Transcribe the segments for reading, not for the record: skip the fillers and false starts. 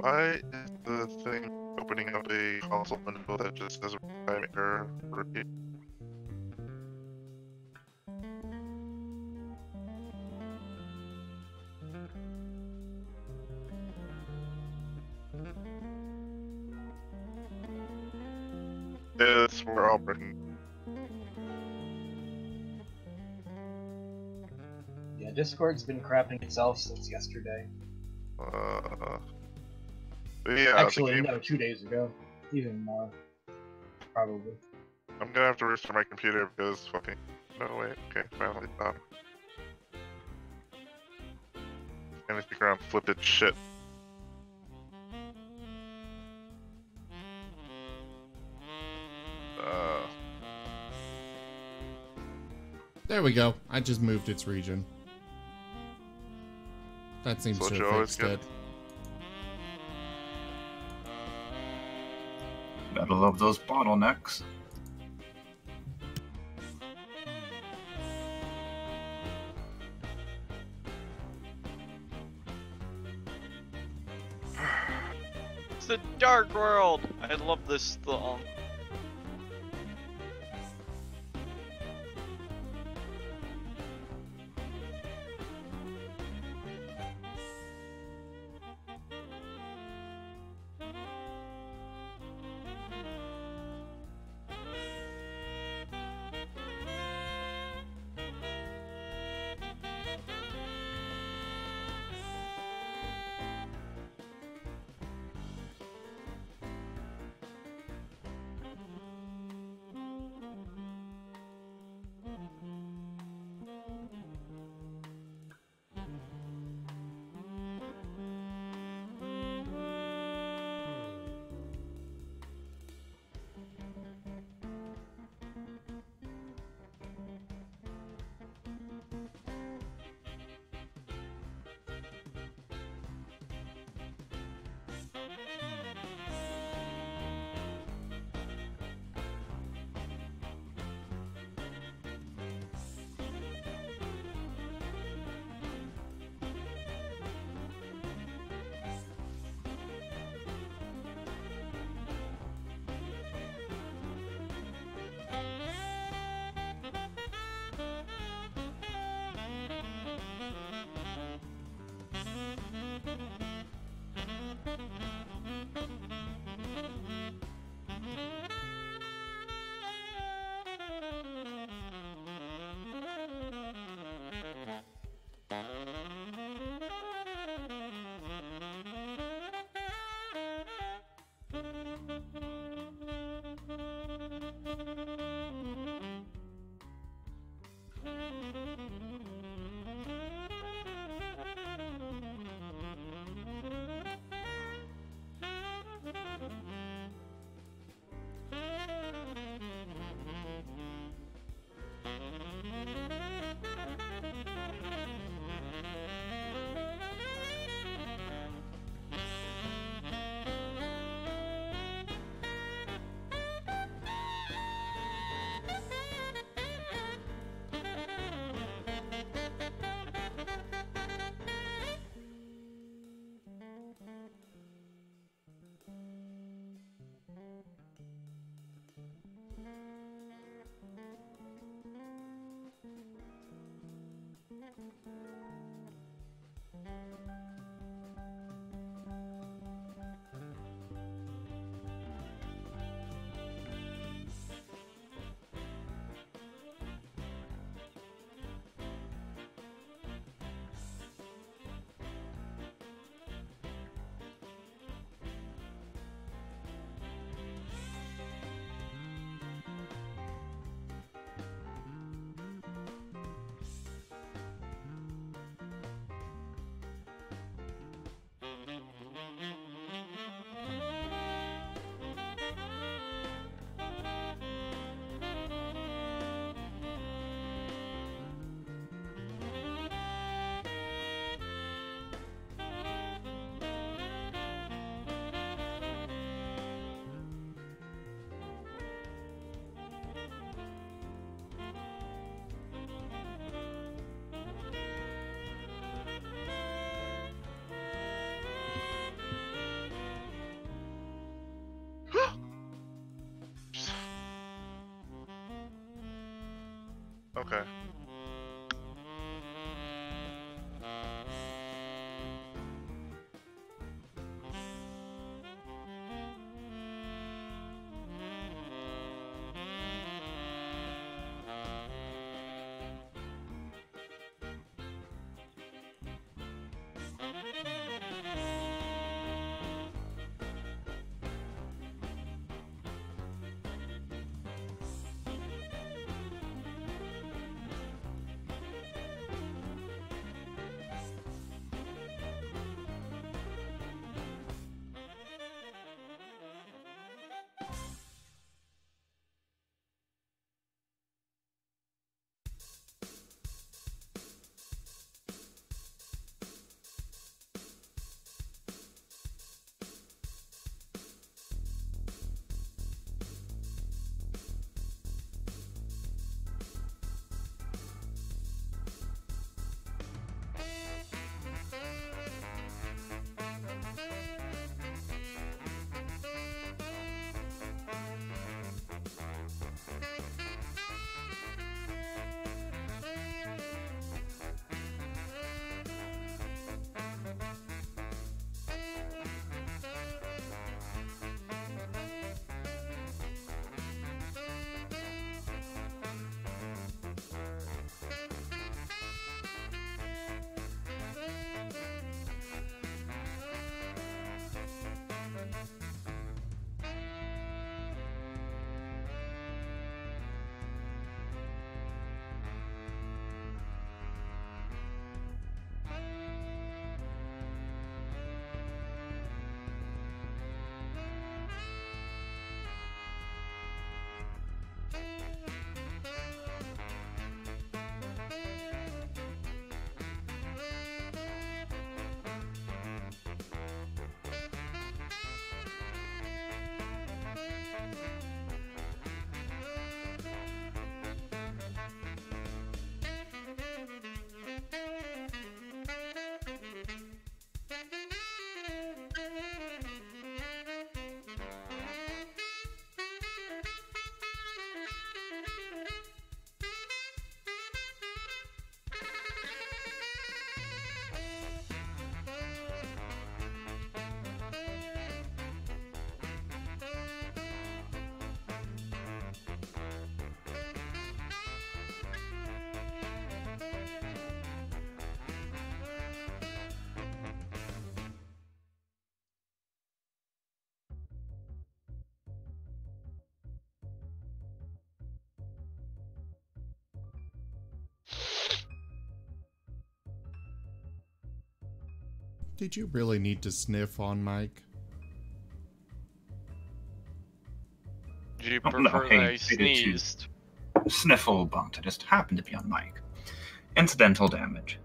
Why is the thing opening up a console window that just says time error repeat? It's we're all breaking. Yeah, Discord's been crapping itself since yesterday. But yeah, Actually, no, 2 days ago. Even more. Probably. I'm gonna have to restart my computer because fucking. No, wait, okay, finally stop. And stick around, flip it shit. There we go. I just moved its region. That seems to have fixed it. Gotta love those bottlenecks. It's the Dark World! I love this song. Okay. Did you really need to sniff on Mike? Do you Oh, no, prefer hey, that I I did too. sneezed? Sniffle bumped. It just happened to be on mic. Incidental damage.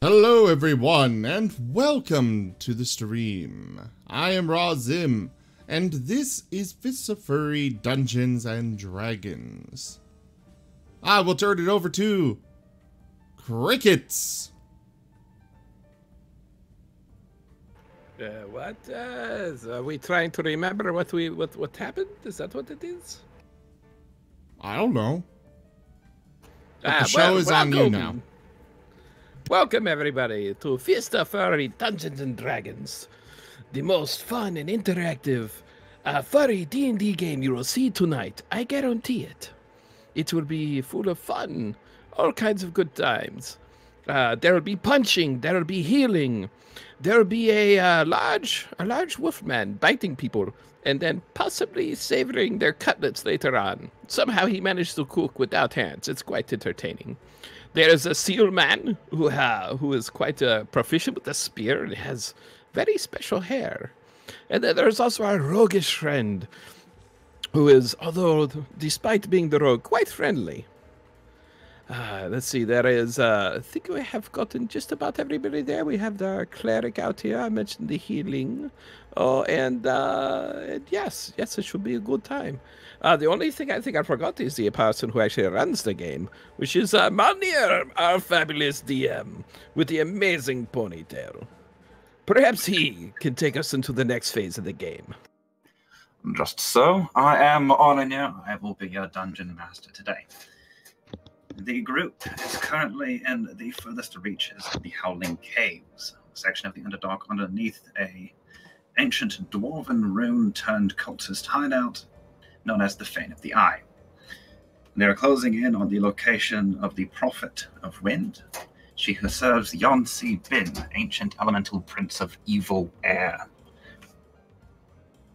Hello everyone, and welcome to the stream. I am Razim, and this is Furry Dungeons and Dragons. I will turn it over to Crickets. What? Are we trying to remember what happened? Is that what it is? I don't know. But the show is on you now. Welcome everybody to Furry Dungeons and Dragons, the most fun and interactive furry D&D game you will see tonight. I guarantee it. It will be full of fun, all kinds of good times. There will be punching, there will be healing, there will be a large wolfman biting people, and then possibly savoring their cutlets later on. Somehow he managed to cook without hands. It's quite entertaining. There is a seal man who is quite proficient with a spear and has very special hair. And then there's also our roguish friend, who is, although despite being the rogue, quite friendly. Let's see, there is, I think we have gotten just about everybody there. We have the cleric out here. I mentioned the healing. Oh, and yes, it should be a good time. The only thing I think I forgot is the person who actually runs the game, which is Manir, our fabulous DM, with the amazing ponytail. Perhaps he can take us into the next phase of the game. Just so, I am Orania. I will be your dungeon master today. The group is currently in the furthest reaches of the Howling Caves, a section of the Underdark underneath a ancient dwarven rune-turned-cultist hideout known as the Fane of the Eye. They are closing in on the location of the Prophet of Wind, she who serves Yonsi Bin, ancient elemental prince of evil air.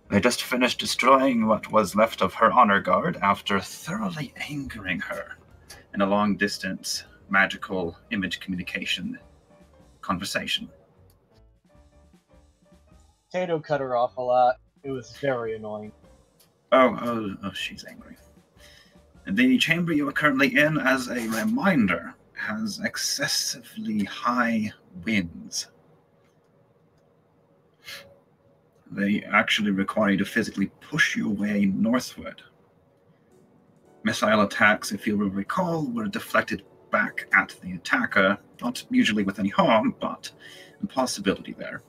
They just finished destroying what was left of her honor guard after thoroughly angering her in a long-distance magical image communication conversation. Tato cut her off a lot. It was very annoying. Oh, she's angry. The chamber you are currently in, as a reminder, has excessively high winds. They actually require you to physically push your way northward. Missile attacks, if you will recall, were deflected back at the attacker, not usually with any harm, but a possibility there.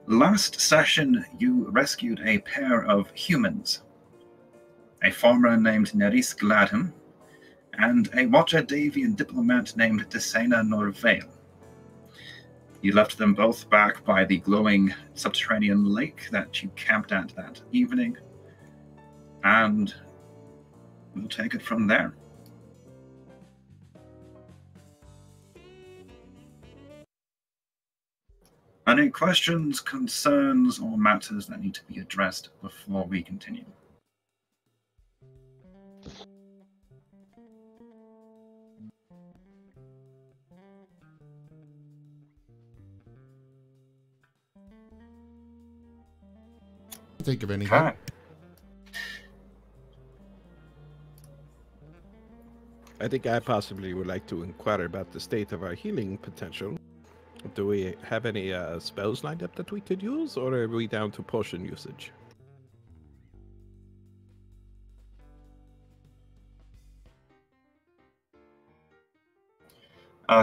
Last session, you rescued a pair of humans, a farmer named Neris Gladham, and a Watcher Davian diplomat named Desena Norvale. You left them both back by the glowing subterranean lake that you camped at that evening, and we'll take it from there. Any questions, concerns, or matters that need to be addressed before we continue? Think of anything. Okay. I think I possibly would like to inquire about the state of our healing potential. Do we have any spells lined up that we could use, or are we down to potion usage?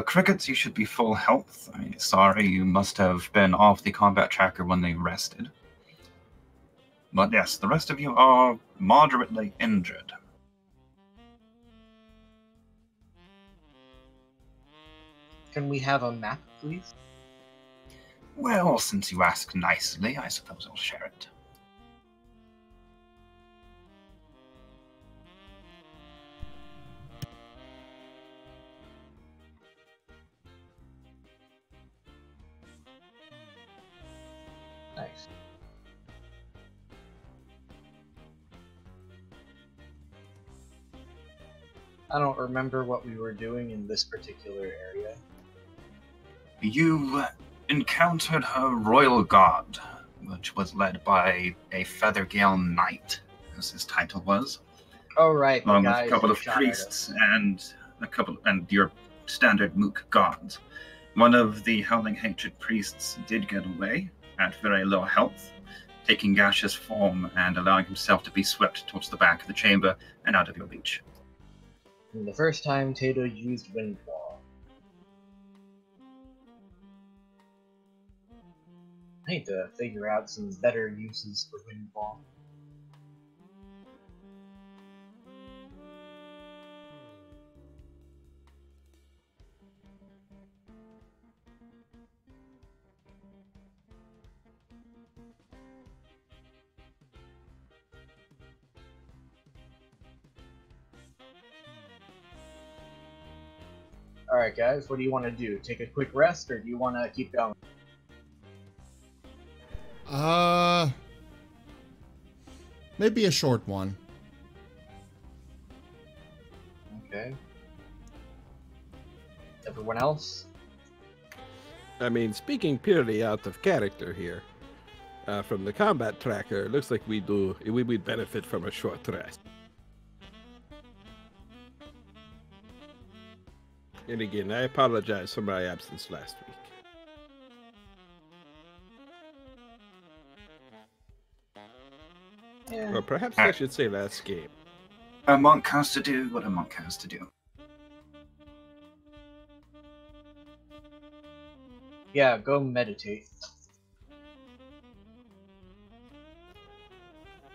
Crickets, you should be full health. Sorry, you must have been off the combat tracker when they rested. But yes, the rest of you are moderately injured. Can we have a map, please? Well, since you ask nicely, I suppose I'll share it. Nice. I don't remember what we were doing in this particular area. You encountered her royal guard, which was led by a Feathergale Knight, as his title was. Oh, right. Along with a couple of priests and your standard mook guards, One of the Howling Hatred priests did get away at very low health, taking gaseous form and allowing himself to be swept towards the back of the chamber and out of your reach. And the first time Tato used Windfall. I need to figure out some better uses for Windfall. Alright guys, what do you want to do? Take a quick rest, or do you want to keep going? Maybe a short one. Okay. Everyone else? I mean, speaking purely out of character here, from the combat tracker, it looks like we would benefit from a short rest. And again, I apologize for my absence last week. Yeah. Or perhaps I should say last game. A monk has to do what a monk has to do. Yeah, go meditate.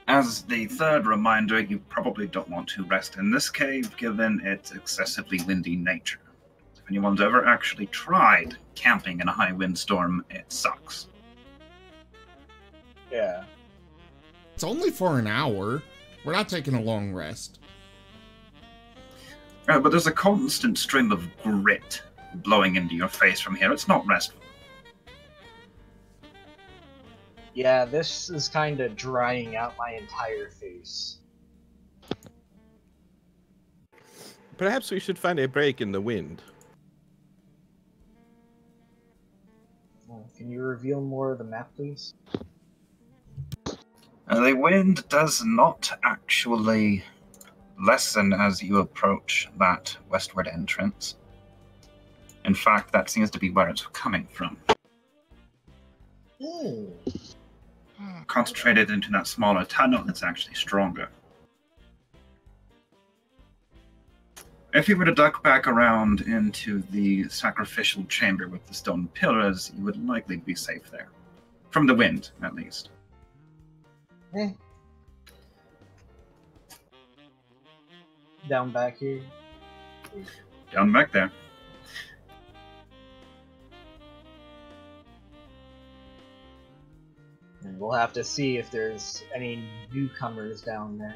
As the third reminder, you probably don't want to rest in this cave, given its excessively windy nature. If anyone's ever actually tried camping in a high windstorm, it sucks. Yeah. It's only for an hour. We're not taking a long rest. But there's a constant stream of grit blowing into your face from here. It's not restful. Yeah, this is kind of drying out my entire face. Perhaps we should find a break in the wind. Can you reveal more of the map, please? The wind does not actually lessen as you approach that westward entrance. In fact, that seems to be where it's coming from. Hmm. Concentrated into that smaller tunnel, it's actually stronger. If you were to duck back around into the sacrificial chamber with the stone pillars, you would likely be safe there. From the wind, at least. Down back here. Down back there. And we'll have to see if there's any newcomers down there.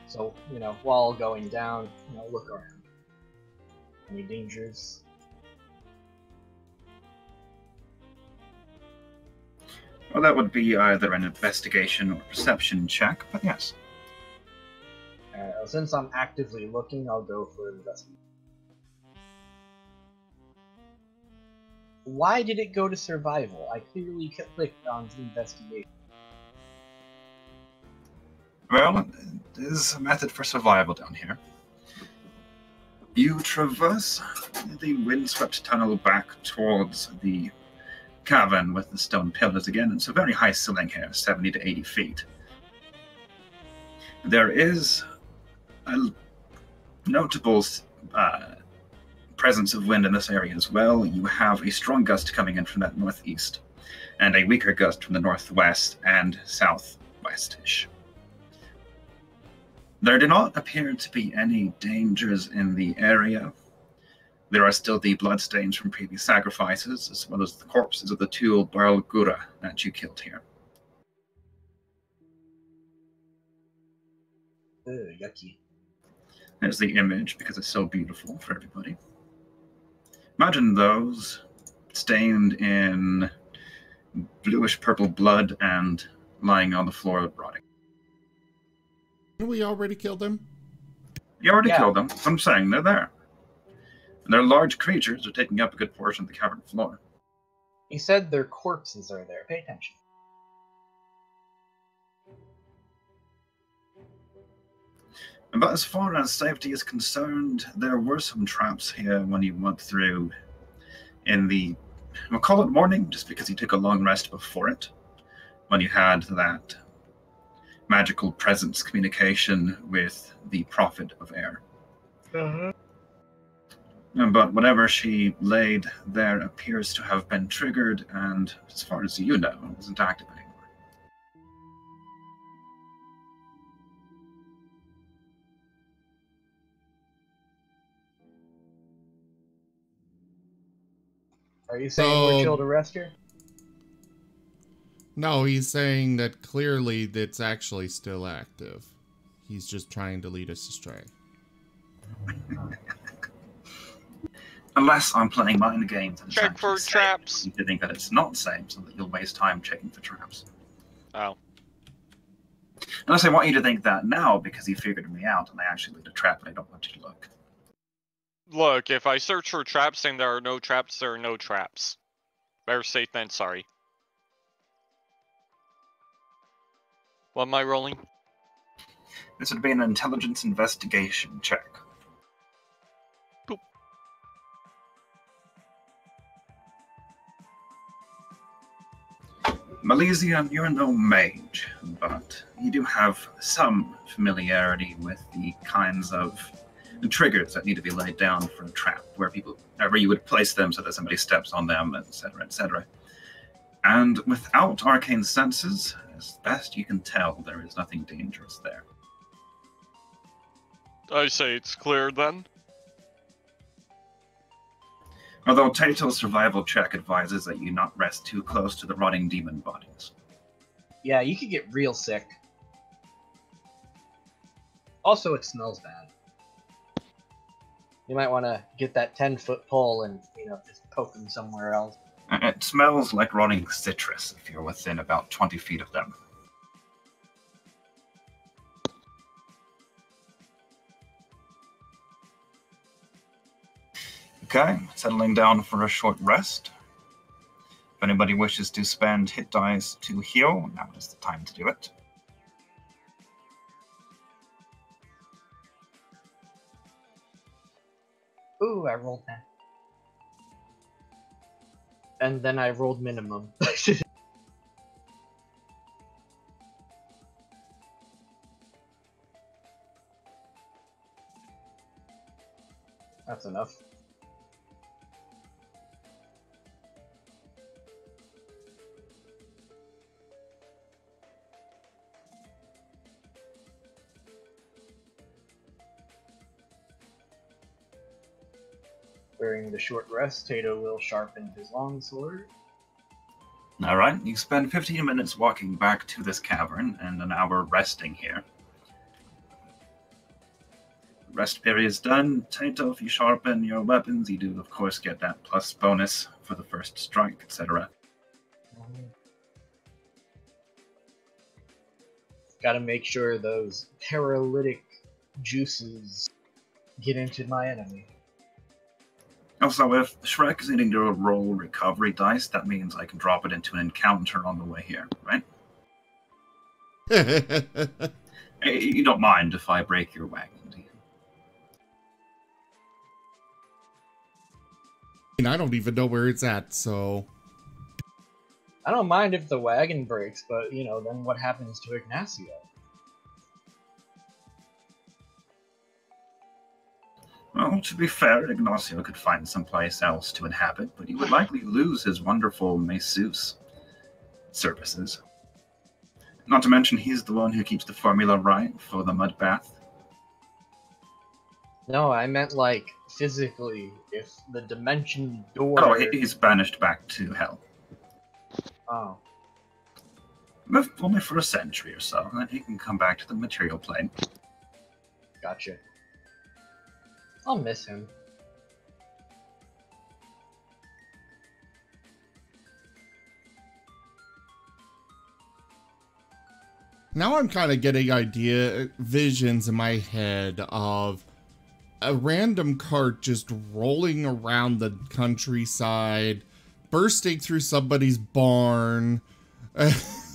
So, while going down, look around. Any dangers? Well, that would be either an investigation or perception check, but yes. Well, since I'm actively looking, I'll go for investigation. Why did it go to survival? I clearly clicked on investigation. Well, there's a method for survival down here. You traverse the windswept tunnel back towards the cavern with the stone pillars again. It's a very high ceiling here, 70 to 80 feet. There is a notable presence of wind in this area as well. You have a strong gust coming in from that northeast, and a weaker gust from the northwest and southwest-ish. There do not appear to be any dangers in the area. There are still the bloodstains from previous sacrifices, as well as the corpses of the two Barlgura that you killed here. Yucky. There's the image, because it's so beautiful for everybody. Imagine those stained in bluish-purple blood and lying on the floor rotting. We already killed them? You already killed them. I'm saying they're there. And they're large creatures. They're taking up a good portion of the cavern floor. He said their corpses are there. Pay attention. But as far as safety is concerned, there were some traps here when you went through in the, we'll call it morning, just because you took a long rest before it, when you had that magical presence communication with the Prophet of Air. But whatever she laid there appears to have been triggered, and as far as you know, it isn't active anymore. Are you saying we're chill to rest here? No, he's saying that clearly it's actually still active. He's just trying to lead us astray. Unless I'm playing mind games and it's Check actually for safe, traps. you think that it's not safe, so that you'll waste time checking for traps. Oh. Unless I want you to think that now because you figured me out and I actually laid a trap and I don't want you to look. Look, if I search for traps and there are no traps, there are no traps. Better safe than sorry. What am I rolling? This would be an intelligence investigation check. Boop. Malaysia, you're no mage, but you do have some familiarity with the kinds of triggers that need to be laid down for a trap, where you would place them so that somebody steps on them, etc., etc. And without arcane senses, as best you can tell, there is nothing dangerous there. I say it's clear then. Although Tato's survival check advises that you not rest too close to the rotting demon bodies. Yeah, you could get real sick. Also, it smells bad. You might want to get that 10-foot pole and, just poke them somewhere else. It smells like rotting citrus if you're within about 20 feet of them. Okay, settling down for a short rest. If anybody wishes to spend hit dice to heal, now is the time to do it. Ooh, I rolled that. And then I rolled minimum. That's enough. During the short rest, Tato will sharpen his longsword. Alright, you spend 15 minutes walking back to this cavern and an hour resting here. Rest period's done. Tato, if you sharpen your weapons, you do, of course, get that plus bonus for the first strike, etc. Gotta make sure those paralytic juices get into my enemy. Also, if Shrek is needing to roll recovery dice, that means I can drop it into an encounter on the way here, right? You don't mind if I break your wagon, do you? I don't even know where it's at, so... I don't mind if the wagon breaks, but, then what happens to Ignacio? Well, to be fair, Ignacio could find someplace else to inhabit, but he would likely lose his wonderful masseuse services. Not to mention, he's the one who keeps the formula right for the mud bath. No, I meant, physically, if the dimension door... Oh, he's banished back to hell. Oh. Only for a century or so, and then he can come back to the material plane. Gotcha. I'll miss him. Now I'm kind of getting visions in my head of a random cart just rolling around the countryside, bursting through somebody's barn,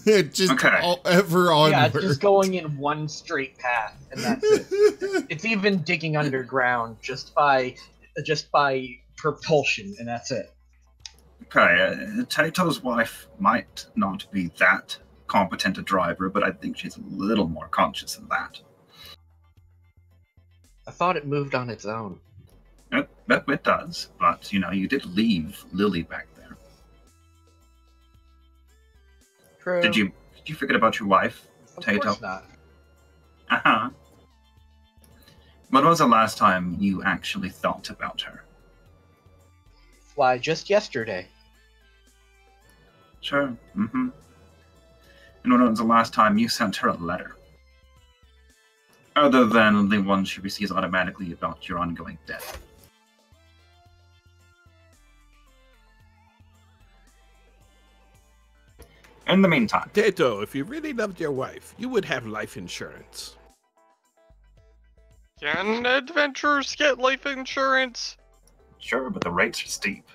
just Okay. ever onward. Yeah, it's just going in one straight path, and that's it. It's even digging underground just by propulsion, and that's it. Okay, Tato's wife might not be that competent a driver, but I think she's a little more conscious than that. I thought it moved on its own. It does, but you did leave Lily back there. True. Did you forget about your wife, Of Tato? course not. Uh-huh. When was the last time you actually thought about her? Why, just yesterday. Sure. Mm-hmm. And when was the last time you sent her a letter? Other than the one she receives automatically about your ongoing death. In the meantime, Tato, if you really loved your wife, you would have life insurance. Can adventurers get life insurance? sure, but the rates are steep.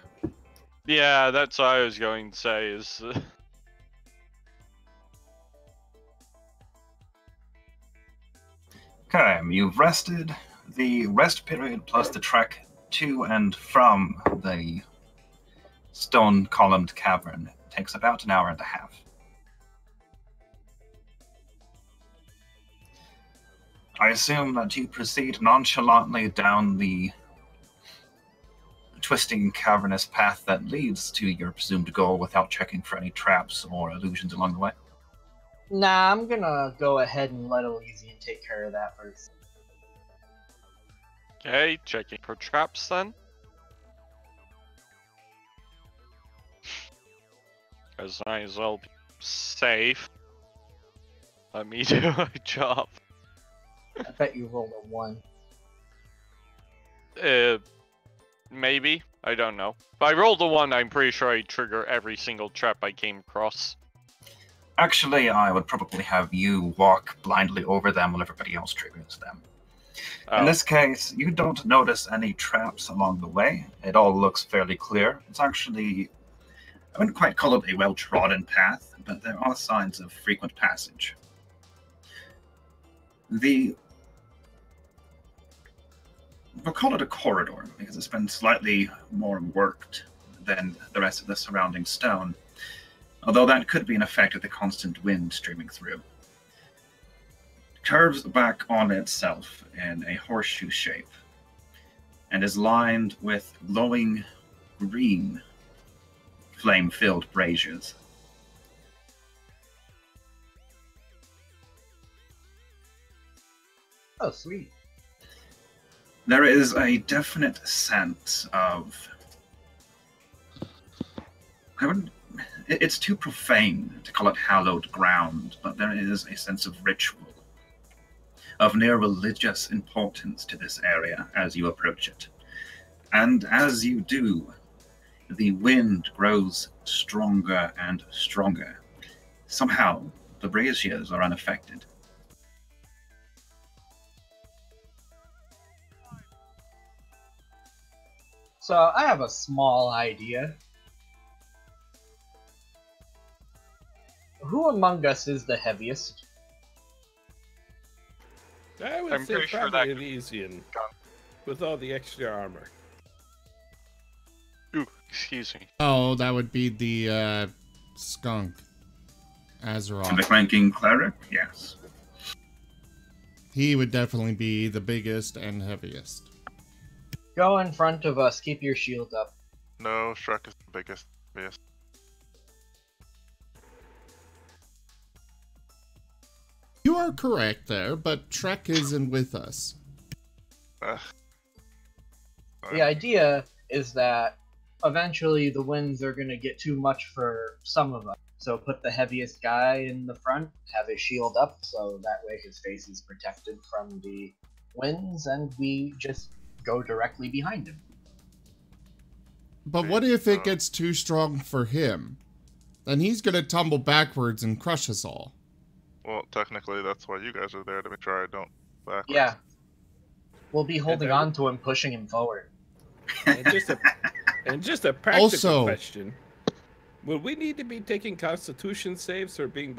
Yeah, that's what I was going to say is... Okay, you've rested. The rest period plus the trek to and from the stone-columned cavern takes about an hour and a half. I assume that you proceed nonchalantly down the twisting cavernous path that leads to your presumed goal without checking for any traps or illusions along the way. Nah, I'm gonna go ahead and let Elysian take care of that first. Okay, checking for traps then. Because I as well be safe. Let me do my job. I bet you rolled a 1. Maybe. I don't know. If I rolled a 1, I'm pretty sure I trigger every single trap I came across. Actually, I would probably have you walk blindly over them while everybody else triggers them. In this case, you don't notice any traps along the way. It all looks fairly clear. It's actually, I wouldn't quite call it a well-trodden path, but there are signs of frequent passage. We'll call it a corridor, because it's been slightly more worked than the rest of the surrounding stone, although that could be an effect of the constant wind streaming through. Curves back on itself in a horseshoe shape, and is lined with glowing green, flame-filled braziers. Oh, sweet. There is a definite sense of... It's too profane to call it hallowed ground, but there is a sense of ritual, of near religious importance to this area as you approach it. And as you do, the wind grows stronger and stronger. Somehow, the braziers are unaffected. So, I have a small idea. Who among us is the heaviest? I would I'm say pretty sure probably that- Elysian, with all the extra armor. Ooh, excuse me. Oh, that would be the skunk. And the Azeroth. clanking cleric? Yes. He would definitely be the biggest and heaviest. Go in front of us, keep your shield up. No, Shrek is the biggest. Yes. You are correct there, but Trek isn't with us. The idea is that eventually the winds are gonna get too much for some of us. So put the heaviest guy in the front, have his shield up, so that way his face is protected from the winds, and we just go directly behind him. But what if it gets too strong for him? Then he's gonna tumble backwards and crush us all. Well, technically, that's why you guys are there, to make sure I don't backwards. Yeah. We'll be holding then- on to him, pushing him forward. And just a practical Also- question. Will we need to be taking Constitution saves or being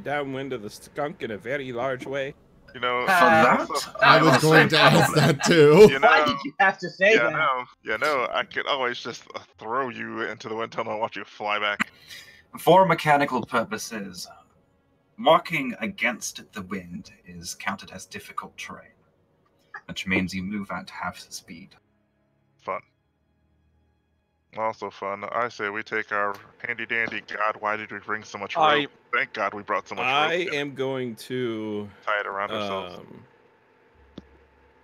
downwind of the skunk in a very large way? You know, For that, I was going to ask that too. You Why know, did you have to say that? I could always just throw you into the wind tunnel and watch you fly back. For mechanical purposes, walking against the wind is counted as difficult terrain, which means you move at half the speed. Fun. Also fun. I say we take our handy dandy. God, why did we bring so much rope? Thank God we brought so much rope. I am going to tie it around ourselves.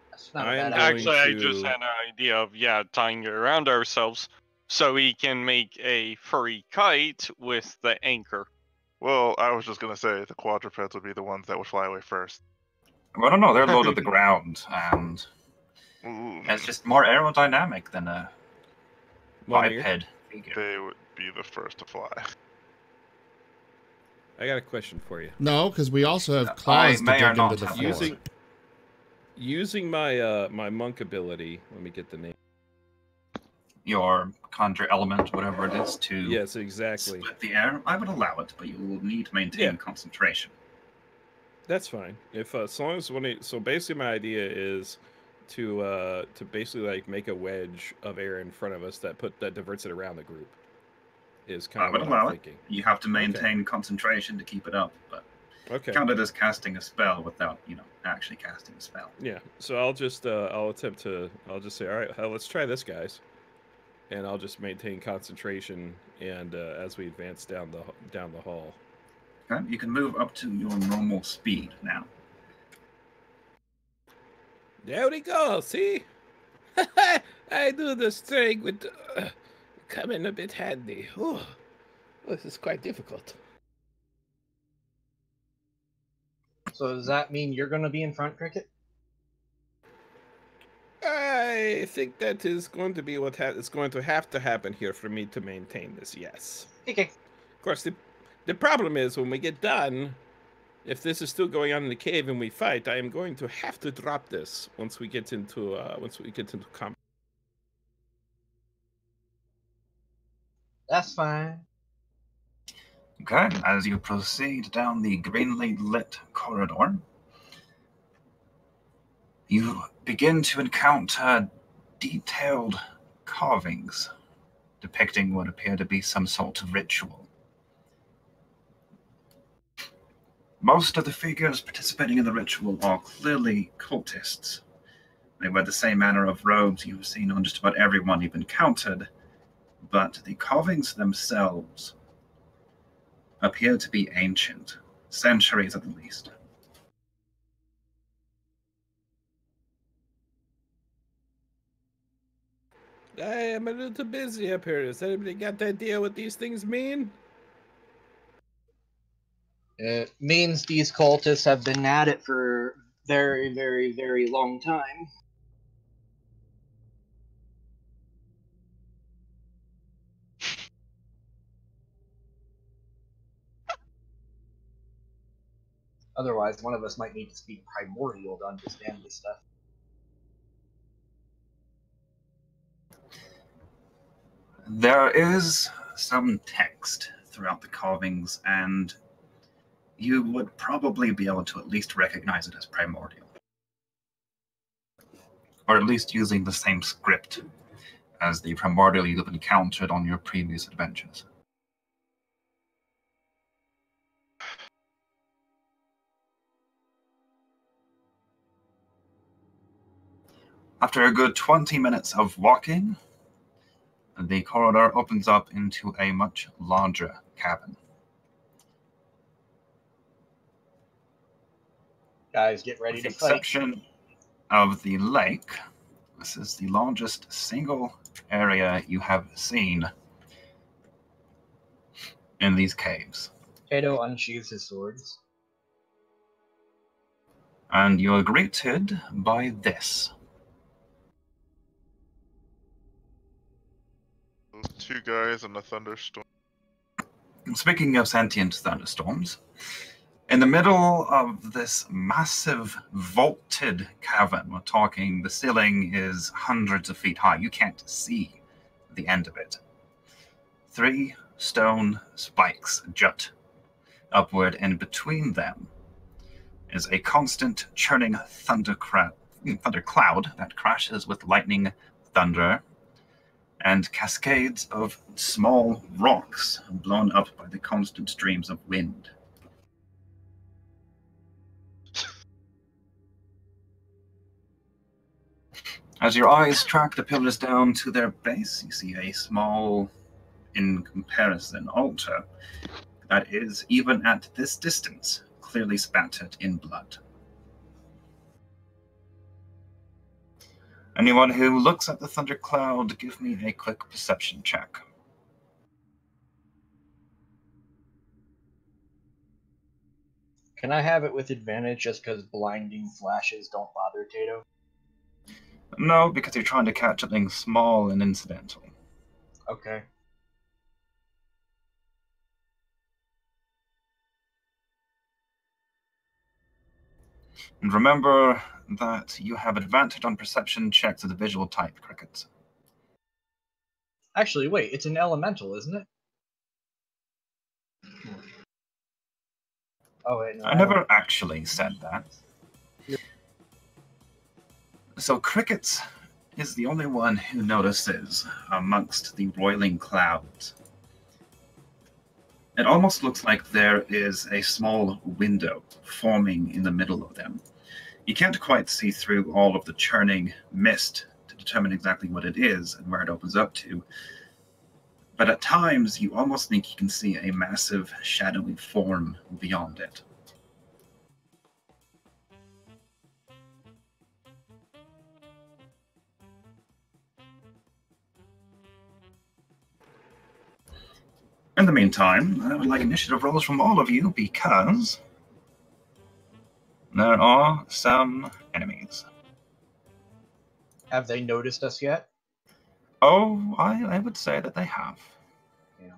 That's not I am bad going idea. Actually, I just had an idea of tying it around ourselves so we can make a furry kite with the anchor. Well, I was just gonna say the quadrupeds would be the ones that would fly away first. Well, no, they're low to the ground, and Ooh, it's just more aerodynamic than a biped figure. they would be the first to fly. I got a question for you. No, because we also have claws to may or dig not into the have floor. Using my my monk ability, let me get the name. Your conjure element, whatever it is, to Yes, exactly. split the air, I would allow it, but you will need to maintain concentration. That's fine. If as long as so basically my idea is to basically like make a wedge of air in front of us that diverts it around the group. Is kind I of would what allow I'm it. thinking. You have to maintain concentration to keep it up, but Okay. count it as casting a spell without, actually casting a spell. Yeah. So I'll just I'll just say, all right, let's try this, guys, and I'll just maintain concentration and as we advance down the hall. Okay? You can move up to your normal speed now. There we go. See, I do the string with coming a bit handy. Oh, this is quite difficult. So does that mean you're going to be in front, Cricket? I think that is going to be what is going to have to happen here for me to maintain this. Yes. Okay. Of course, the problem is when we get done, if this is still going on in the cave and we fight, I am going to have to drop this once we get into combat. That's fine. Okay, as you proceed down the greenly lit corridor, you begin to encounter detailed carvings depicting what appear to be some sort of ritual. Most of the figures participating in the ritual are clearly cultists. They wear the same manner of robes you've seen on just about everyone you've encountered, but the carvings themselves appear to be ancient, centuries at the least. I am a little busy up here. Does anybody got any idea what these things mean? It means these cultists have been at it for very, very, very long time. Otherwise, one of us might need to speak primordial to understand this stuff. There is some text throughout the carvings, and you would probably be able to at least recognize it as primordial. Or at least using the same script as the primordial you've encountered on your previous adventures. After a good 20 minutes of walking, the corridor opens up into a much larger cabin. Guys, get ready With to the fight. exception of the lake, this is the largest single area you have seen in these caves. Kato unsheathes his swords. And you are greeted by this. Those two guys in the thunderstorm. Speaking of sentient thunderstorms, in the middle of this massive vaulted cavern, we're talking the ceiling is hundreds of feet high. You can't see the end of it. 3 stone spikes jut upward, and between them is a constant churning thunder cloud that crashes with lightning, thunder, and cascades of small rocks blown up by the constant streams of wind. As your eyes track the pillars down to their base, you see a small, in comparison, altar that is, even at this distance, clearly spattered in blood. Anyone who looks at the thundercloud, give me a quick perception check. Can I have it with advantage just because blinding flashes don't bother Tato? No, because you're trying to catch something small and incidental. Okay. And remember that you have advantage on perception checks of the visual type, Cricket. Actually, wait, it's an elemental, isn't it? Oh, wait, no. I never actually said that. So Cricket is the only one who notices amongst the roiling clouds. It almost looks like there is a small window forming in the middle of them. You can't quite see through all of the churning mist to determine exactly what it is and where it opens up to. But at times, you almost think you can see a massive, shadowy form beyond it. In the meantime, I would like initiative rolls from all of you because there are some enemies. Have they noticed us yet? Oh, I would say that they have. Yeah.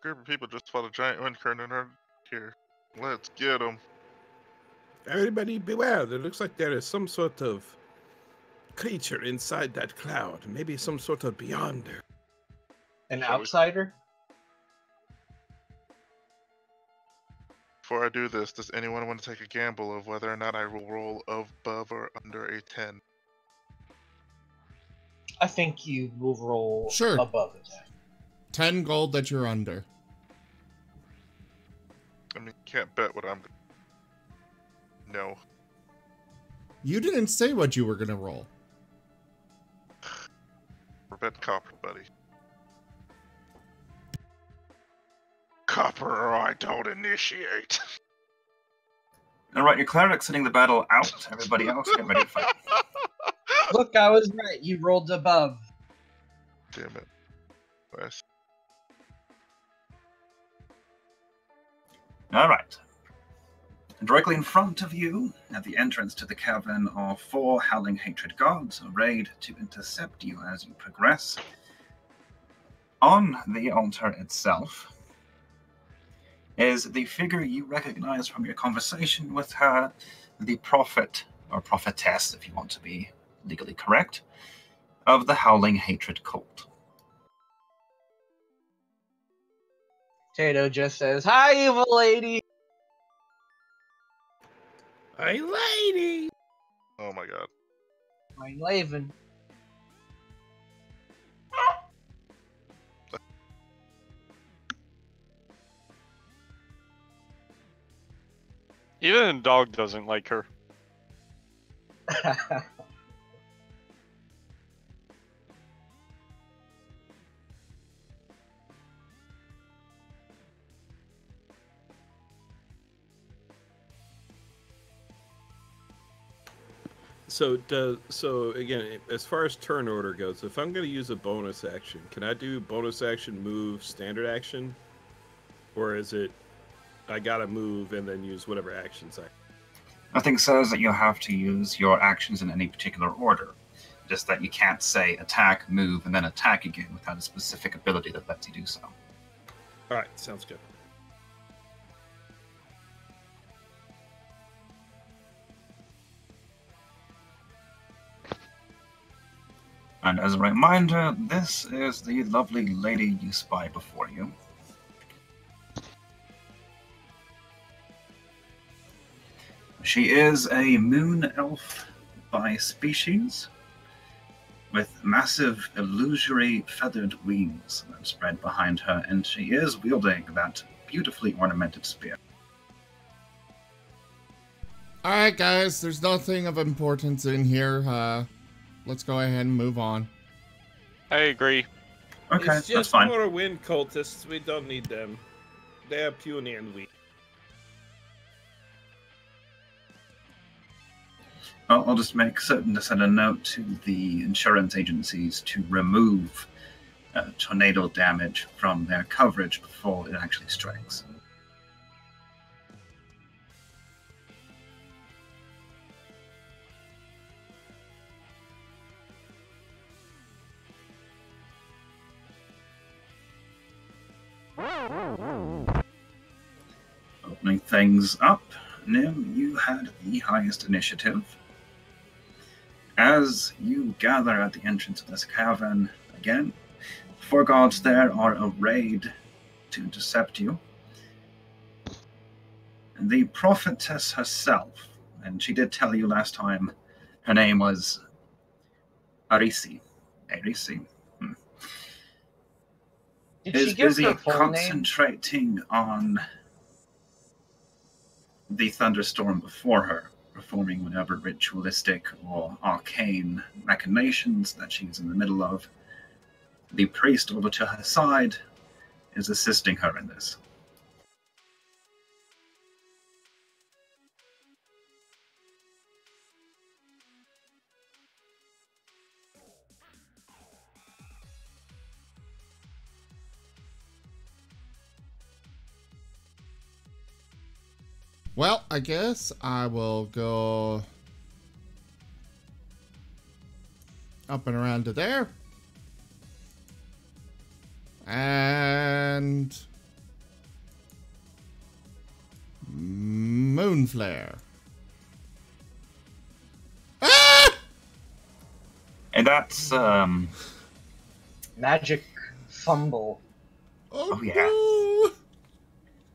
Group of people just fought a giant unicorn and are here. Let's get them. Everybody beware. There looks like there is some sort of creature inside that cloud. Maybe some sort of beyonder. An Shall we- outsider? Before I do this, does anyone want to take a gamble of whether or not I will roll above or under a 10? I think you will roll Sure. above it. 10 gold that you're under. I mean, can't bet what I'm. No. You didn't say what you were gonna roll. We're betting copper, buddy. Copper or I don't initiate. All right, your cleric's sitting the battle out. Everybody else, get ready to fight. Look, I was right. You rolled above. Damn it. Wes. All right. Directly in front of you, at the entrance to the cavern, are 4 howling hatred gods arrayed to intercept you as you progress. On the altar itself is the figure you recognize from your conversation with her, the prophet, or prophetess, if you want to be legally correct, of the Howling Hatred cult. Tato just says, "Hi, evil lady." Hey, lady! Oh my god. I'm leaving. Even a dog doesn't like her. So again, as far as turn order goes, if I'm going to use a bonus action, can I do bonus action, move, standard action, or is it I gotta move and then use whatever actions I? Nothing says that you have to use your actions in any particular order. Just that you can't say attack, move, and then attack again without a specific ability that lets you do so. All right, sounds good. And as a reminder, this is the lovely lady you spy before you. She is a moon elf by species, with massive illusory feathered wings that spread behind her, and she is wielding that beautifully ornamented spear. Alright guys, there's nothing of importance in here. Let's go ahead and move on. I agree. Okay, It's that's just fine. more wind cultists. We don't need them. They are puny and weak. I'll just make certain to send a note to the insurance agencies to remove tornado damage from their coverage before it actually strikes. Opening things up, Nim, you had the highest initiative. As you gather at the entrance of this cavern, again, four gods there are arrayed to intercept you. And the prophetess herself, and she did tell you last time, her name was Arisi. Arisi. Did Is she give busy her full name? concentrating on the thunderstorm before her, performing whatever ritualistic or arcane machinations that she's in the middle of. The priest over to her side is assisting her in this. Well, I guess I will go up and around to there. And Moonflare. Ah! And that's, Magic fumble. Oh, yeah. no.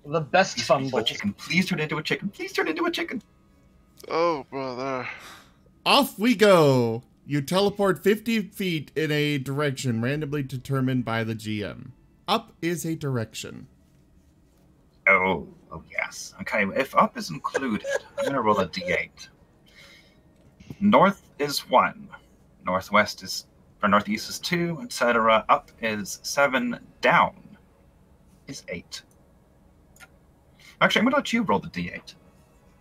The best Please turn into fumble. a chicken. Please turn into a chicken. Please turn into a chicken. Oh, brother. Off we go. You teleport 50 feet in a direction randomly determined by the GM. Up is a direction. Oh yes. Okay, if up is included, I'm going to roll a d8. North is 1. Northwest is, or northeast is 2, etc. Up is 7. Down is 8. Actually, I'm going to let you roll the d8.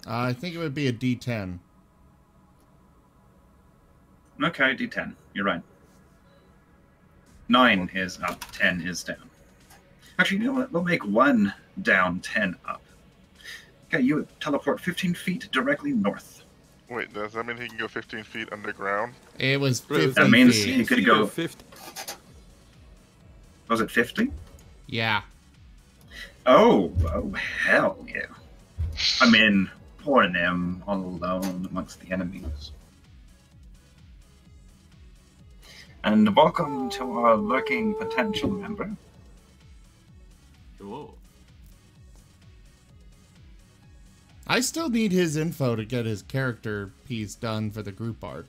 I think it would be a D10. Okay, d10. You're right. 9 is up, 10 is down. Actually, you know what? We'll make 1 down, 10 up. Okay, you teleport 15 feet directly north. Wait, does that mean he can go 15 feet underground? It was That 50 means feet. he could go... 50. Was it 50? Yeah. Oh, hell yeah. I mean, poor Nim, all alone amongst the enemies. And welcome to our lurking potential member. Whoa. I still need his info to get his character piece done for the group art.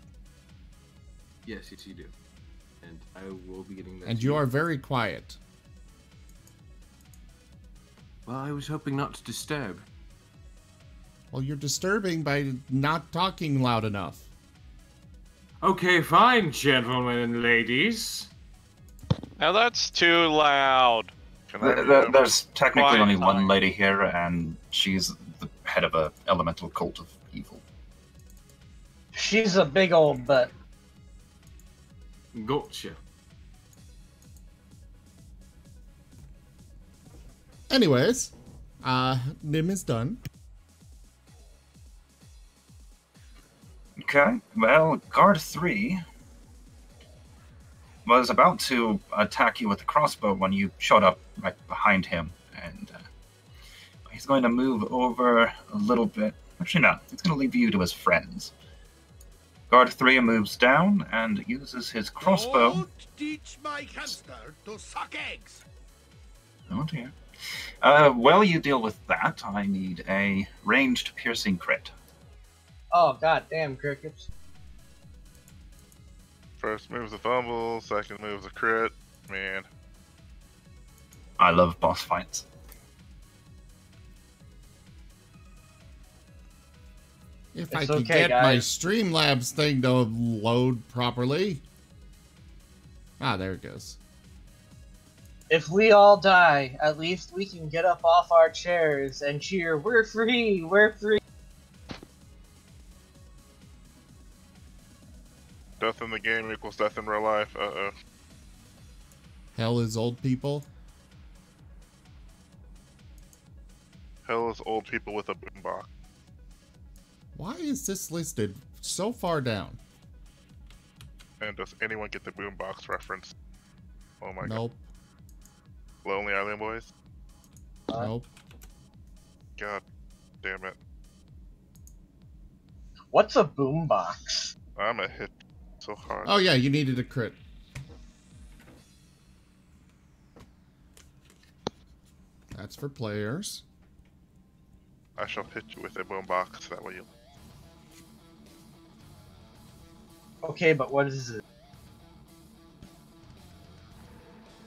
Yes, you do. And I will be getting that. And to you are very quiet. Well, I was hoping not to disturb. Well, you're disturbing by not talking loud enough. Okay, fine, gentlemen and ladies. Now that's too loud. Can I be There's technically Quiet only one time. lady here, and she's the head of a elemental cult of evil. She's a big old butt. Gotcha. Anyways, Nim is done. Okay, well, guard 3 was about to attack you with a crossbow when you showed up right behind him, and he's going to move over a little bit. Actually, no, he's going to leave you to his friends. Guard 3 moves down and uses his crossbow. Don't teach my hamster to suck eggs. Oh dear. While you deal with that, I need a ranged piercing crit. Oh god damn, crickets. First move's a fumble, second move's a crit. Man. I love boss fights. If I It's can okay, get my guys. Streamlabs thing to load properly. Ah, there it goes. If we all die, at least we can get up off our chairs and cheer, "We're free! We're free!" Death in the game equals death in real life. Uh-oh. Hell is old people. Hell is old people with a boombox. Why is this listed so far down? And does anyone get the boombox reference? Oh my Nope. god. Lonely Island Boys? Nope. God damn it. What's a boombox? I'm a hit so hard. Oh yeah, you needed a crit. That's for players. I shall hit you with a boombox, that way you... Okay, but what is it?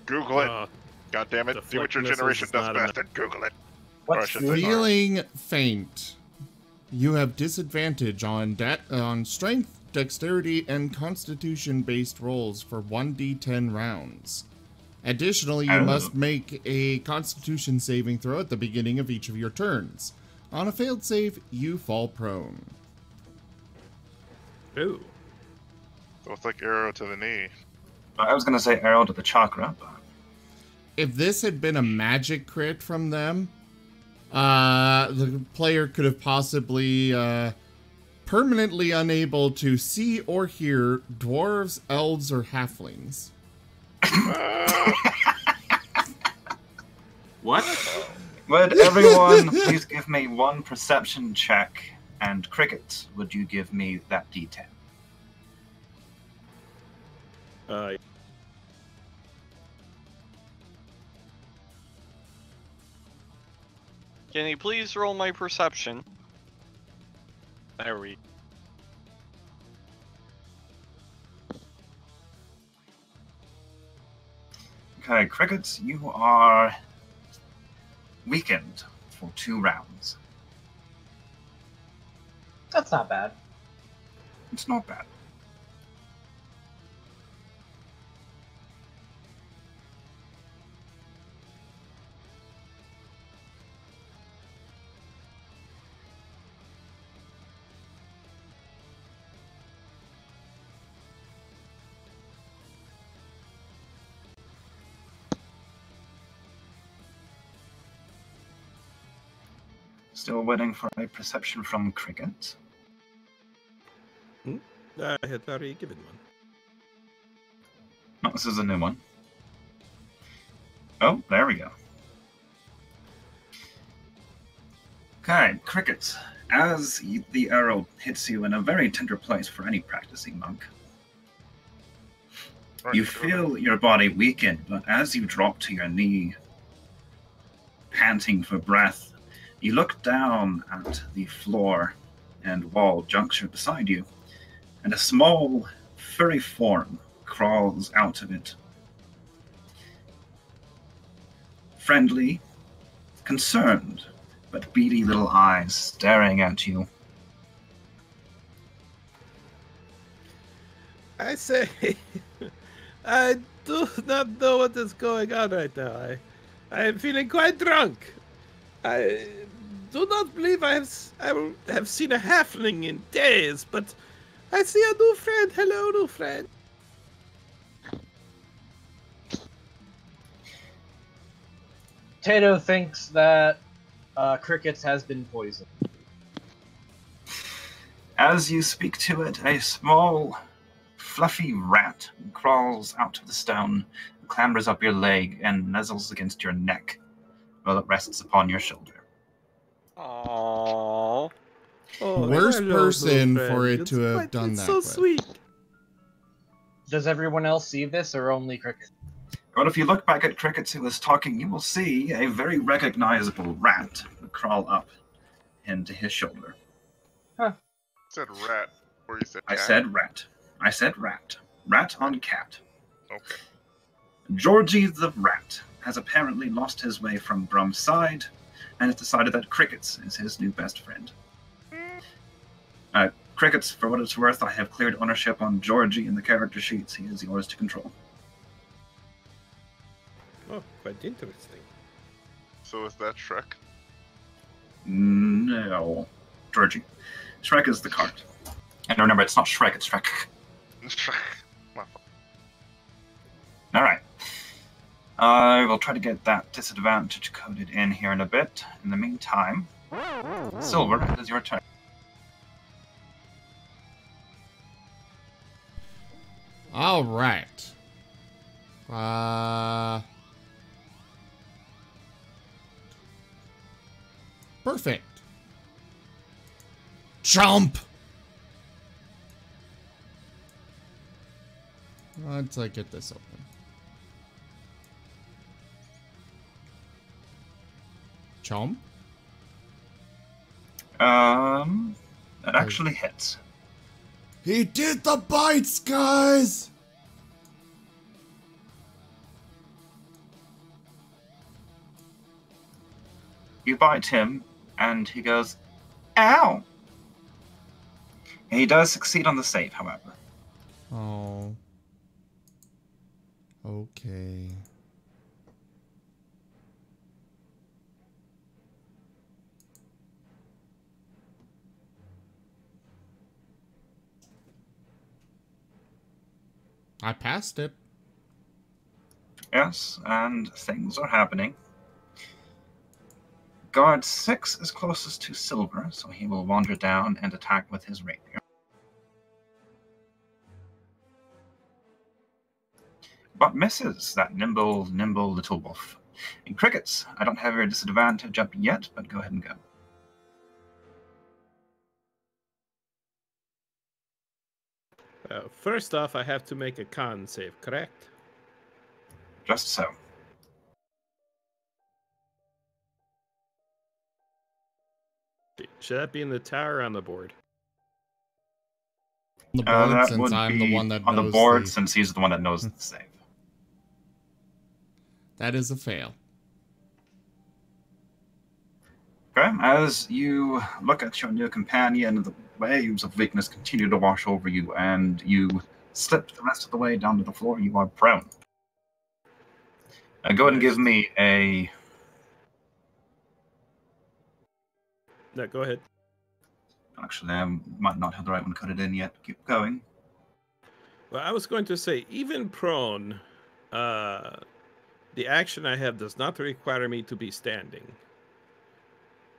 Google it! Uh, God damn it, deflect do what your missiles generation is does not best enough. and Google it! What's should food? we- Feeling faint. You have disadvantage on strength, dexterity, and constitution-based rolls for 1d10 rounds. Additionally, you Oh. must make a constitution saving throw at the beginning of each of your turns. On a failed save, you fall prone. ooh. So it's like arrow to the knee. I was going to say arrow to the chakra, but If this had been a magic crit from them, the player could have possibly permanently unable to see or hear dwarves, elves, or halflings. What? would everyone please give me one perception check? And Cricket, would you give me that D10? Can you please roll my perception? There we. Okay, Cricket, you are weakened for 2 rounds. That's not bad. It's not bad. Still waiting for a perception from Cricket. I had already given one. No, this is a new one. Oh, there we go. Okay, Cricket. As the arrow hits you in a very tender place for any practicing monk, you feel your body weaken, but as you drop to your knee, panting for breath, you look down at the floor and wall juncture beside you, and a small, furry form crawls out of it. Friendly, concerned, but beady little eyes staring at you. I say, I do not know what is going on right now. I am feeling quite drunk. I do not believe I have seen a halfling in days, but I see a new friend. Hello, new friend. Tato thinks that Crickets has been poisoned. As you speak to it, a small, fluffy rat crawls out of the stone, clambers up your leg, and nuzzles against your neck while it rests upon your shoulder. Aww. Oh, Worst hello, person little for friend. it to have done it's that so with. sweet. Does everyone else see this, or only Cricket? But if you look back at Crickets who was talking, you will see a very recognizable rat crawl up into his shoulder. said rat, or you said I cat? said rat. I said rat. Rat on cat. Okay. Georgie the rat has apparently lost his way from Brum's side and has decided that Crickets is his new best friend. Crickets, for what it's worth, I have cleared ownership on Georgie in the character sheets. He is yours to control. Oh, quite interesting. So is that Shrek? No. Georgie. Shrek is the cart. And remember, it's not Shrek, it's Shrek. Shrek. My fault. Alright. I will try to get that disadvantage coded in here in a bit. In the meantime, Silver, it is your turn. All right. Perfect. Jump. Once I get this open. Chomp. That actually hits. He did the bites, guys! You bite him, and he goes, ow! He does succeed on the save, however. Oh. Okay. I passed it. Yes, and things are happening. Guard 6 is closest to Silver, so he will wander down and attack with his rapier. But misses that nimble little wolf. In Crickets, I don't have your disadvantage up yet, but go ahead and go. First off, I have to make a con save, correct? Just so. Should that be in the tower or on the board? The board, That since would I'm be the one that on the knows board, since he's the one that knows the save. That is a fail. Okay, as you look at your new companion, the waves of weakness continue to wash over you, and you slip the rest of the way down to the floor. You are prone. Go ahead and give me a... No, go ahead. Actually, I might not have the right one coded in yet. Keep going. Well, I was going to say, even prone, the action I have does not require me to be standing.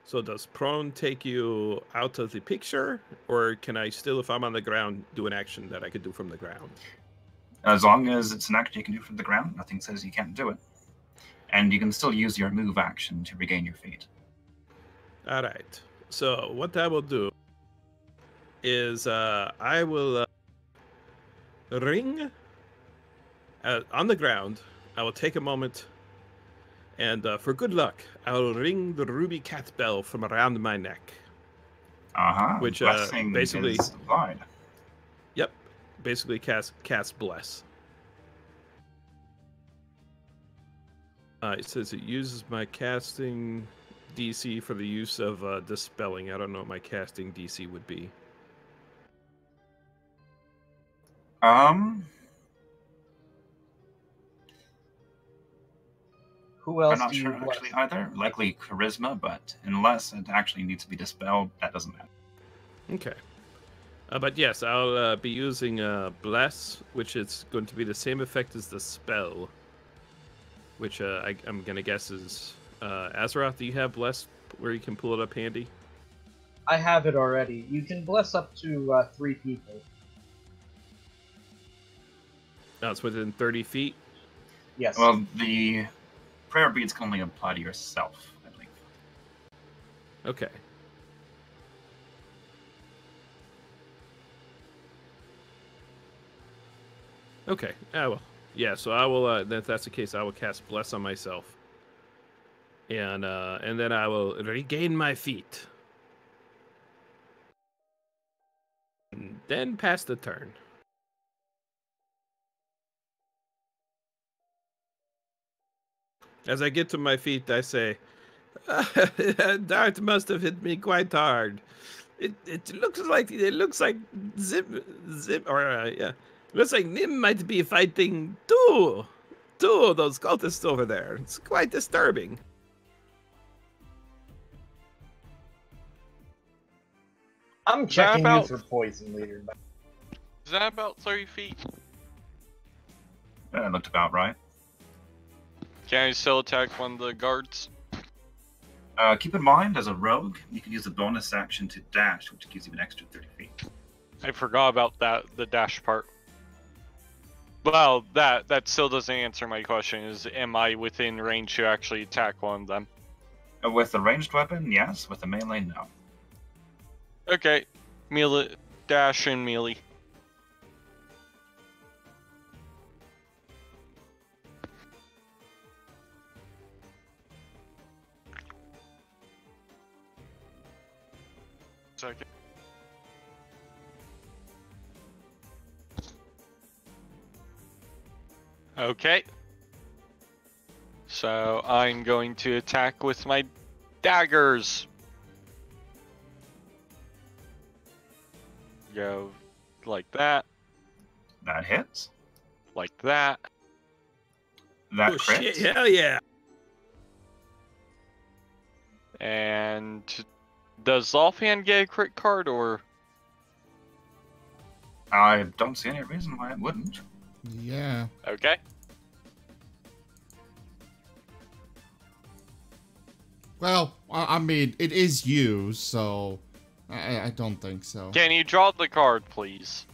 So does prone take you out of the picture, or can I still, if I'm on the ground, do an action that I could do from the ground? As long as it's an action you can do from the ground, nothing says you can't do it. And you can still use your move action to regain your feet. All right. So what that will do is I will ring on the ground. I will take a moment, and for good luck, I will ring the ruby cat bell from around my neck. Which basically is applied. Yep, basically cast bless. It says it uses my casting DC for the use of dispelling. I don't know what my casting DC would be. Who else I'm not do you sure bless? actually either. Likely charisma, but unless it actually needs to be dispelled, that doesn't matter. Okay. But yes, I'll be using bless, which is going to be the same effect as the spell. Which I'm going to guess is... Azeroth, do you have bless where you can pull it up handy? I have it already. You can bless up to 3 people. Oh, it's within 30 feet? Yes. Well, the prayer beads can only apply to yourself, I believe. Okay. Okay. Well. Yeah. So I will. If that's the case, I will cast Bless on myself, and then I will regain my feet, and then pass the turn. As I get to my feet, I say, "Dart must have hit me quite hard. It looks like Zim or yeah, looks like Nim might be fighting two of those cultists over there. It's quite disturbing." I'm checking you for poison, leader. Is that about 30 feet? That looked about right. Can I still attack one of the guards? Keep in mind, as a rogue, you can use a bonus action to dash, which gives you an extra 30 feet. I forgot about the dash part. Well, that still doesn't answer my question. Is am I within range to actually attack one of them? With a ranged weapon, yes. With a melee, no. Okay, melee, dash and melee. Second. Okay. So I'm going to attack with my daggers. Go like that. That hits. Like that. That Oh, crits. shit, hell yeah. And does offhand get a crit card or? I don't see any reason why it wouldn't. Yeah. Okay. Well, I mean, it is you, so I don't think so. Can you draw the card, please?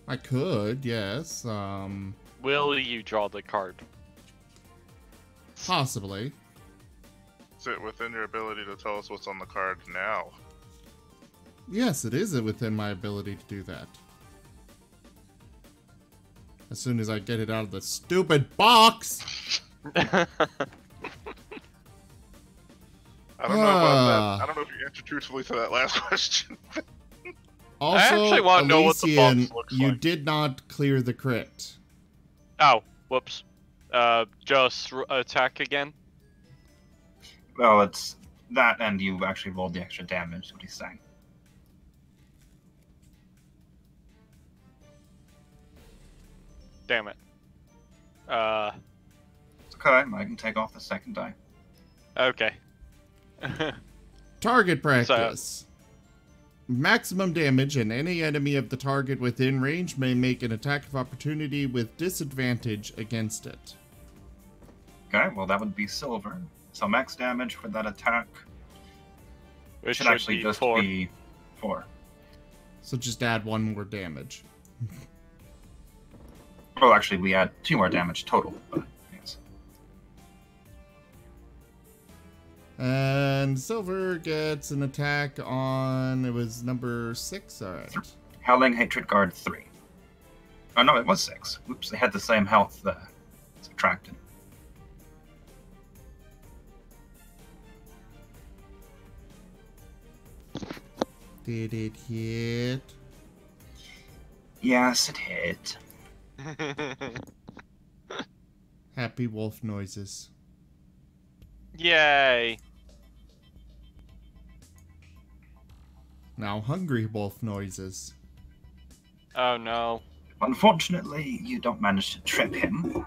I could, yes. Will you draw the card? Possibly. Is it within your ability to tell us what's on the card now? Yes, it is within my ability to do that. As soon as I get it out of the stupid box! I don't know about that. I don't know if you answered truthfully to that last question. Also, actually want to know what the box Elysian, looks you like. did not clear the crit. Oh, whoops. Just attack again. Well, it's that, and you actually rolled the extra damage, what he's saying. Damn it. It's okay, I can take off the second die. Okay. Target practice. Maximum damage, and any enemy of the target within range may make an attack of opportunity with disadvantage against it. Okay, well that would be silver. So max damage for that attack Which should actually be just 4. be 4. So just add 1 more damage. Well, actually, we add 2 more damage total. But yes. And Silver gets an attack on, it was number 6, alright. Howling Hatred Guard 3. Oh no, it was 6. Oops, they had the same health subtracted. Did it hit? Yes, it hit. Happy wolf noises. Yay. Now hungry wolf noises. Oh no. Unfortunately, you don't manage to trip him.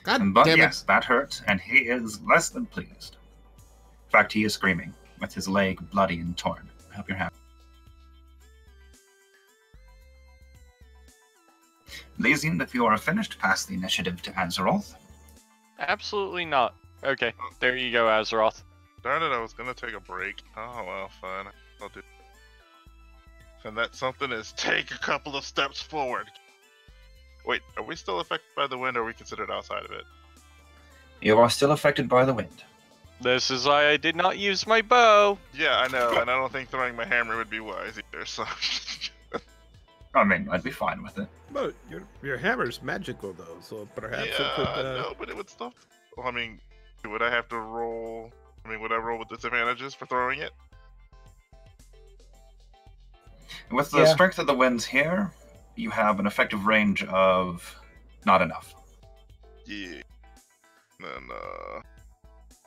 God But damn it. yes, that hurt, and he is less than pleased. In fact, he is screaming, with his leg bloody and torn. I hope you're happy. Elysian, if you are finished, pass the initiative to Azeroth. Absolutely not. Okay, there you go, Azeroth. Darn it, I was gonna take a break. Oh well, fine. I'll do. And that something is take a couple of steps forward. Wait, are we still affected by the wind, or are we considered outside of it? You are still affected by the wind. This is why I did not use my bow. Yeah, I know, and I don't think throwing my hammer would be wise either, so... I mean, I'd be fine with it. But your hammer's magical though, so perhaps it could. No, but it would stop. Well, I mean, would I have to roll? I mean, would I roll with disadvantages for throwing it? With the strength of the winds here, you have an effective range of not enough. Yeah. Then,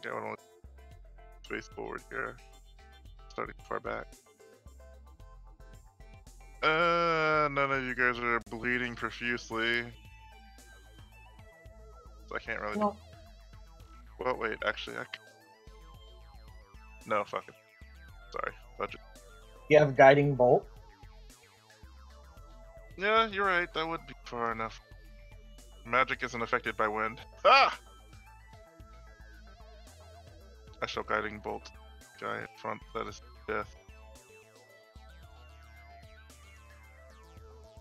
yeah, I would only space forward here. Starting far back. None of you guys are bleeding profusely. So I can't really. Well, Well, wait, actually, No, fuck it. Sorry, budget. you have guiding bolt. Yeah, you're right, that would be far enough. Magic isn't affected by wind. Ah! I shall guiding bolt guy in front, that is death.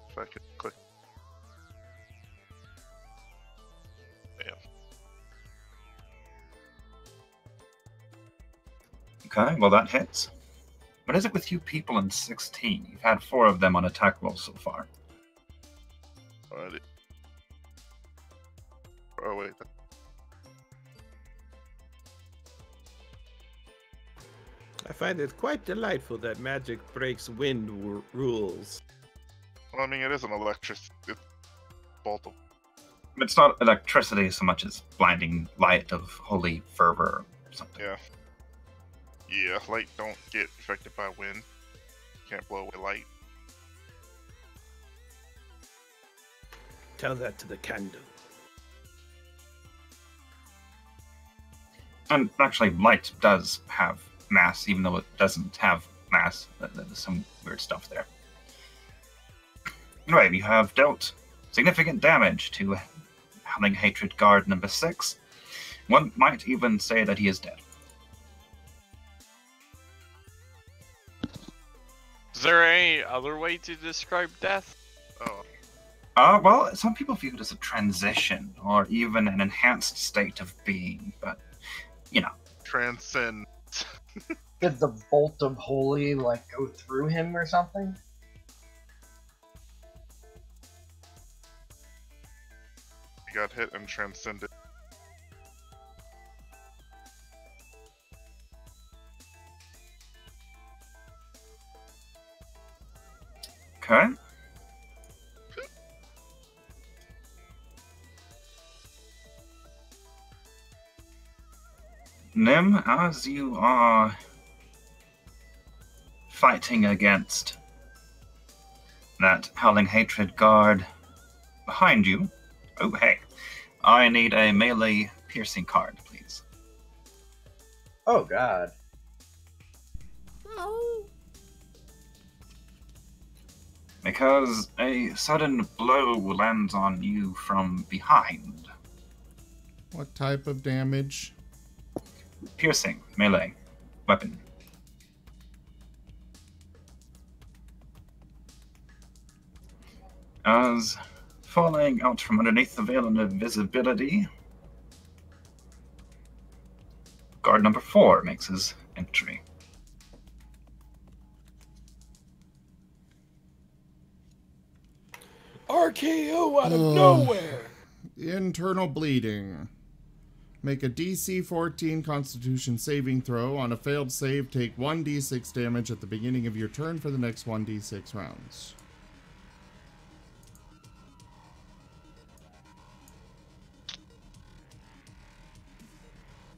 If I could click. Damn. Okay, well that hits. What is it with you people in 16? You've had 4 of them on attack rolls so far. Alrighty. Oh wait. I find it quite delightful that magic breaks wind rules. Well, I mean, it is an it's bolt of. It's not electricity so much as blinding light of holy fervor or something. Yeah. Yeah, light don't get affected by wind. Can't blow away light. Tell that to the candle. And actually, light does have mass, even though it doesn't have mass. There's some weird stuff there. Anyway, you have dealt significant damage to Howling Hatred Guard number 6. One might even say that he is dead. Is there any other way to describe death? Oh. Well, some people view it as a transition, or even an enhanced state of being, but, you know. Transcend. Did the bolt of holy like go through him or something? He got hit and transcended. Okay. Nim, as you are fighting against that Howling Hatred Guard behind you. Oh, hey. I need a melee piercing card, please. Oh god. Because a sudden blow lands on you from behind. What type of damage? Piercing, melee, weapon. As falling out from underneath the veil of invisibility, guard number 4 makes his entry. RKO out of nowhere! Internal bleeding. Make a DC 14 Constitution saving throw. On a failed save, take 1d6 damage at the beginning of your turn for the next 1d6 rounds.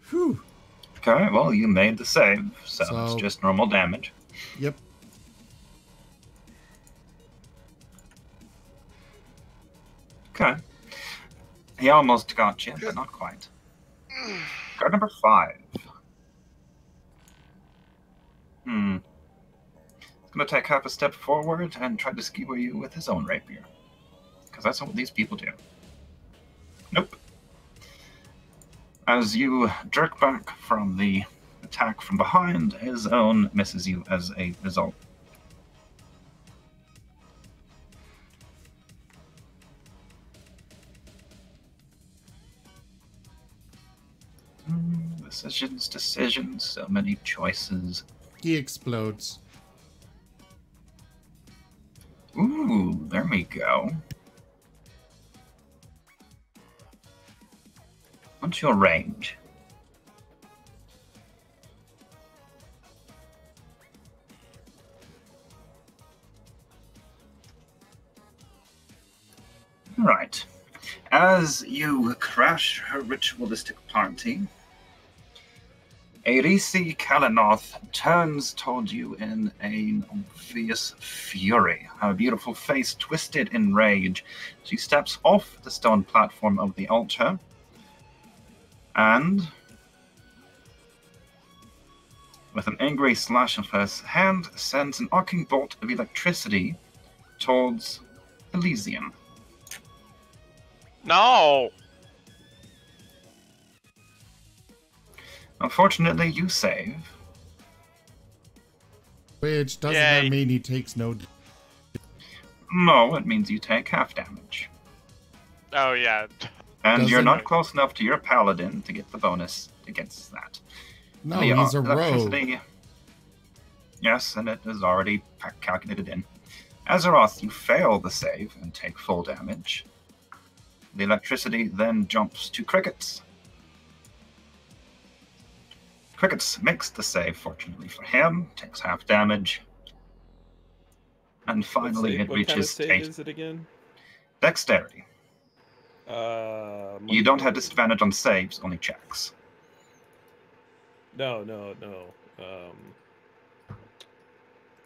Whew. Okay, well, you made the save, so it's just normal damage. Yep. Okay. He almost got you, but not quite. Guard number 5. He's gonna take half a step forward and try to skewer you with his own rapier. Because that's what these people do. Nope. As you jerk back from the attack from behind, his own misses you as a result. Decisions, so many choices. He explodes. Ooh, there we go. What's your range? Right. As you crash her ritualistic party, Erisi Kalanoth turns toward you in an obvious fury, her beautiful face twisted in rage. She steps off the stone platform of the altar and, with an angry slash of her hand, sends an arcing bolt of electricity towards Elysian. No! Unfortunately, you save. Which doesn't Yay. that mean he takes no... No, it means you take half damage. Oh, yeah. And you're Doesn't- not close enough to your paladin to get the bonus against that. No, The he's a rogue. electricity- Yes, and it is already calculated in. Azeroth, you fail the save and take full damage. The electricity then jumps to Crickets. Crickets makes the save, fortunately for him, takes half damage. And finally, it what kind of reaches save 8 is it again? dexterity. You don't have disadvantage on saves, only checks. No.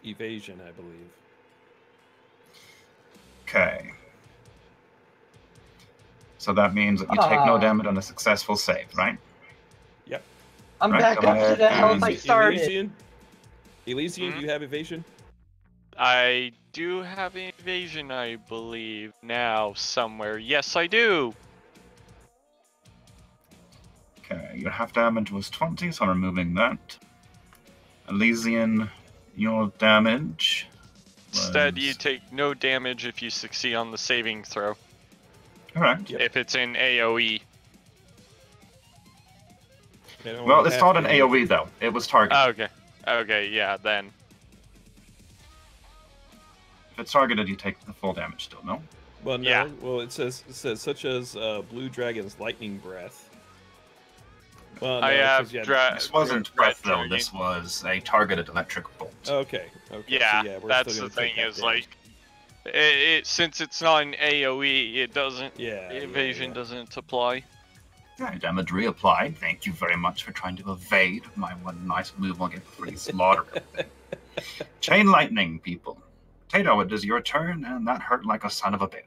Evasion, I believe. Okay. So that means that you take no damage on a successful save, right? Yep. I'm Right, back go up to ahead the health and- I started. Elysian, do you have evasion? I do have evasion, I believe, now somewhere. Yes, I do. Okay, your half damage was 20, so I'm removing that. Elysian, your damage was... Instead, you take no damage if you succeed on the saving throw. Correct. If it's in AoE. Well, it's not an AoE, though. It was targeted. Okay. Okay, yeah, then. If it's targeted, you take the full damage still, no? Well, no. Yeah. Well, it says such as Blue Dragon's lightning breath. Well, no, I have This wasn't breath, though. This was a targeted electric bolt. Okay. Yeah, so yeah, we're that's still the gonna take thing that is, damage. like, it since it's not an AoE, it doesn't, Yeah. evasion doesn't apply. Yeah, damage reapplied. Thank you very much for trying to evade my one nice move I'll get before you slaughter everything. Chain lightning, people. Tato, it is your turn, and that hurt like a son of a bitch.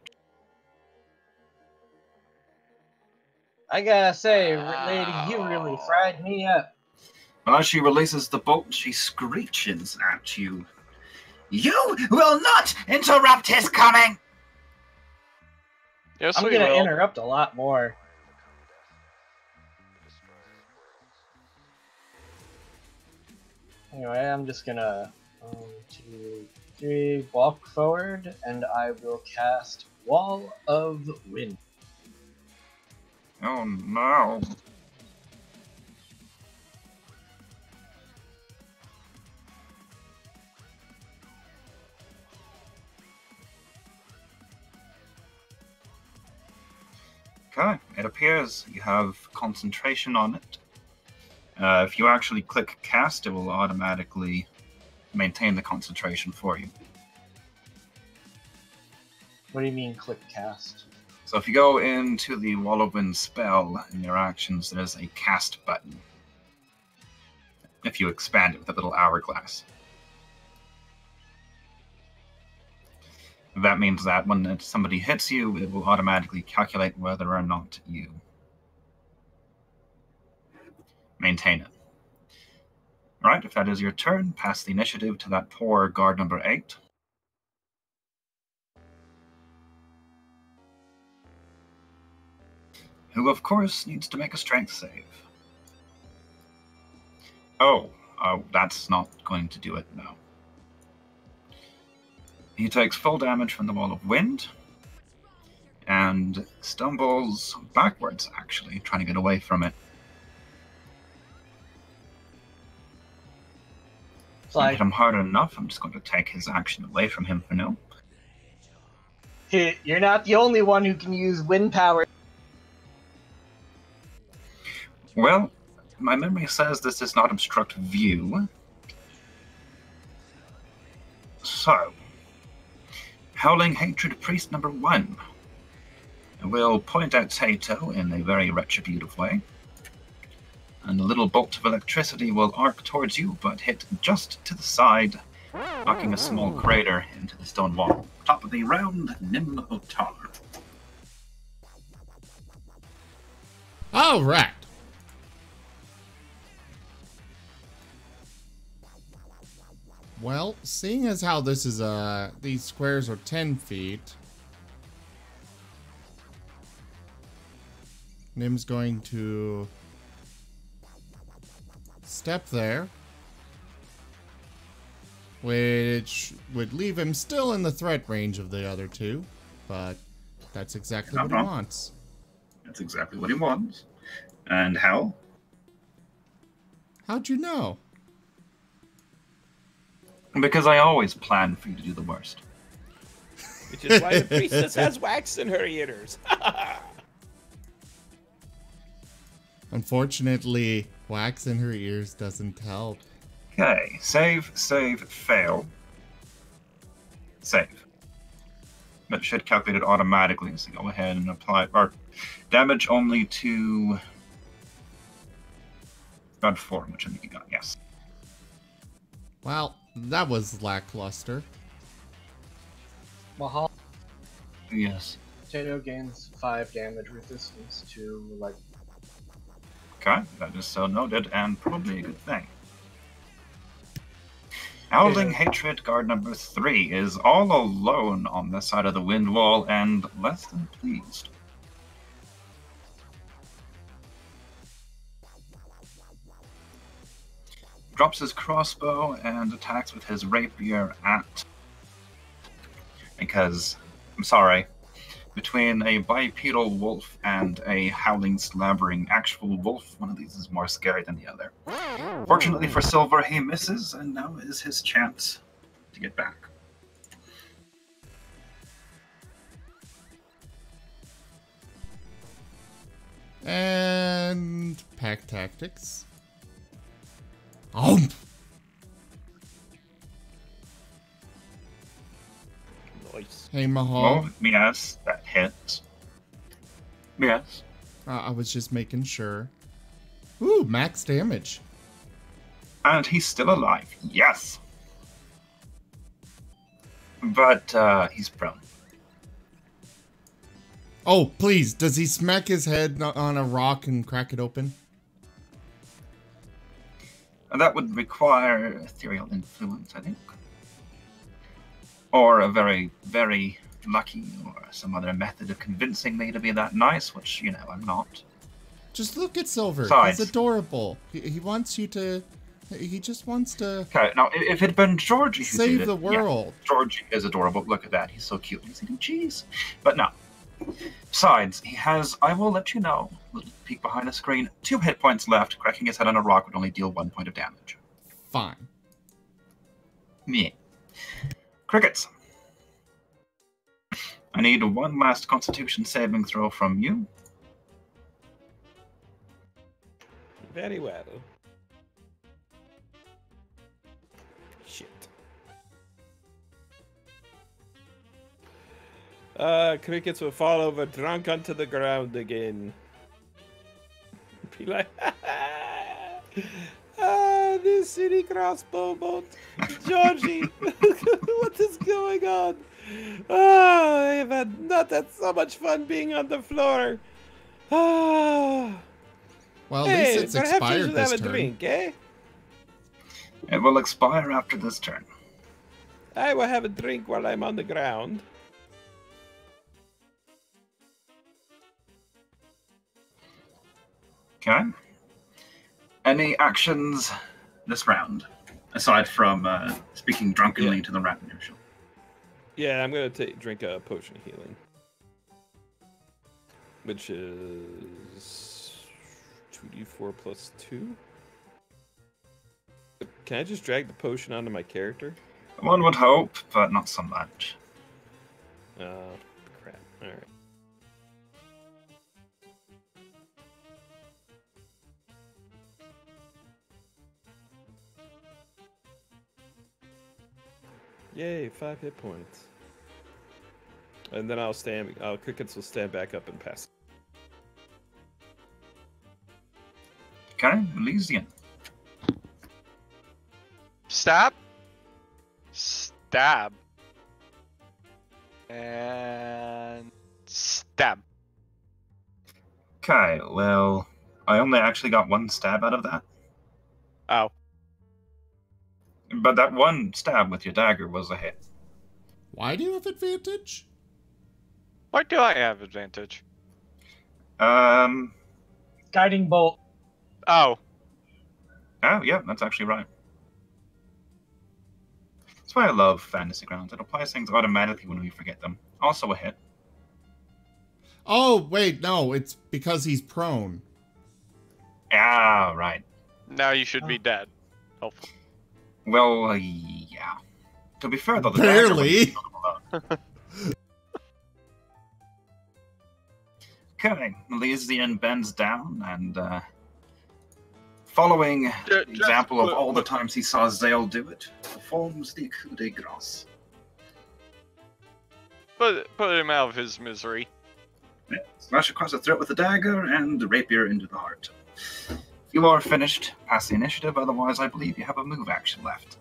I gotta say, lady, you really fried me up. Well, as she releases the bolt, she screeches at you. You will not interrupt his coming! Yes, I'm we gonna will. interrupt a lot more. Anyway, I'm just gonna 1, 2, 3 walk forward, and I will cast Wall of Wind. Oh no. Okay, it appears you have concentration on it. If you actually click cast, it will automatically maintain the concentration for you. What do you mean, click cast? So if you go into the Wall of Wind spell in your actions, there's a cast button. If you expand it with a little hourglass. That means that when somebody hits you, it will automatically calculate whether or not you maintain it. Alright, if that is your turn, pass the initiative to that poor guard number 8. Who, of course, needs to make a strength save. Oh, that's not going to do it, no. He takes full damage from the Wall of Wind, and stumbles backwards, actually, trying to get away from it. It's like, Hit him hard enough, I'm just going to take his action away from him for now. You're not the only one who can use wind power. Well, my memory says this does not obstruct view. So, Howling Hatred Priest number 1 will point at Tato in a very retributive way, and a little bolt of electricity will arc towards you, but hit just to the side, knocking a small crater into the stone wall. Top of the round, Nim Otar. All right. Well, seeing as how this is these squares are 10 feet, Nim's going to step there, which would leave him still in the threat range of the other two, but that's exactly what he wants. That's exactly what he wants. And how? How'd you know? Because I always plan for you to do the worst. Which is why the priestess has wax in her ears. Unfortunately, wax in her ears doesn't help. Okay, save, fail. Save. That should calculate it automatically, so go ahead and apply, or damage only to God 4, which I think you got, yes. Well, that was lackluster. Mahal. Yes. Potato gains 5 damage resistance to, like... Okay, that is so noted, and probably a good thing. Howling Hatred guard number 3 is all alone on this side of the wind wall and less than pleased. Drops his crossbow and attacks with his rapier at... Because, I'm sorry, between a bipedal wolf and a howling, slavering actual wolf, one of these is more scary than the other. Fortunately for Silver, he misses, and now is his chance to get back. And pack tactics. Oh. Nice. Hey, Mahal. Oh, yes, that hits. Yes. I was just making sure. Ooh, max damage. And he's still alive. Yes. But he's prone. Oh, please. Does he smack his head on a rock and crack it open? And that would require ethereal influence, I think. Or a very, very lucky or some other method of convincing me to be that nice, which, you know, I'm not. Just look at Silver. Besides, he's adorable. He wants you to... He just wants to... Okay, now, if it had been Georgie who save did it, the world. Yeah, Georgie is adorable. Look at that. He's so cute. He's eating cheese. But no. Besides, he has, I will let you know, little peek behind the screen, 2 hit points left. Cracking his head on a rock would only deal 1 point of damage. Fine. Yeah. Crickets. I need one last Constitution saving throw from you. Very well. Shit. Crickets will fall over drunk onto the ground again. Be like, this city crossbow bolt. Georgie, what is going on? Oh, I have not had so much fun being on the floor. Oh. Well, at least it's perhaps expired you should this have a turn. drink, eh? It will expire after this turn. I will have a drink while I'm on the ground. Okay. Any actions this round, aside from speaking drunkenly to the rat neutral? Yeah, I'm gonna drink a potion of healing, which is 2d4 plus 2. Can I just drag the potion onto my character? One would hope, but not so much. crap. Alright. Yay, 5 hit points. And then Crickets will stand back up and pass. Okay, Elysian. Stab. Stab. And stab. Okay, well, I only actually got 1 stab out of that. Oh. But that 1 stab with your dagger was a hit. Why do you have advantage? Why do I have advantage? Um. Guiding bolt. Oh. Oh, yeah, that's actually right. That's why I love Fantasy Grounds. It applies things automatically when we forget them. Also a hit. Oh, wait, no, it's because he's prone. Ah, right. Now you should be dead. Hopefully. Well, yeah. To be fair, though, the Barely. Okay, Elysian bends down and, following the example of all the times he saw Zale do it, performs the coup de grace. Put him out of his misery. Yeah, slash across the throat with the dagger and the rapier into the heart. If you are finished, pass the initiative, otherwise I believe you have a move action left.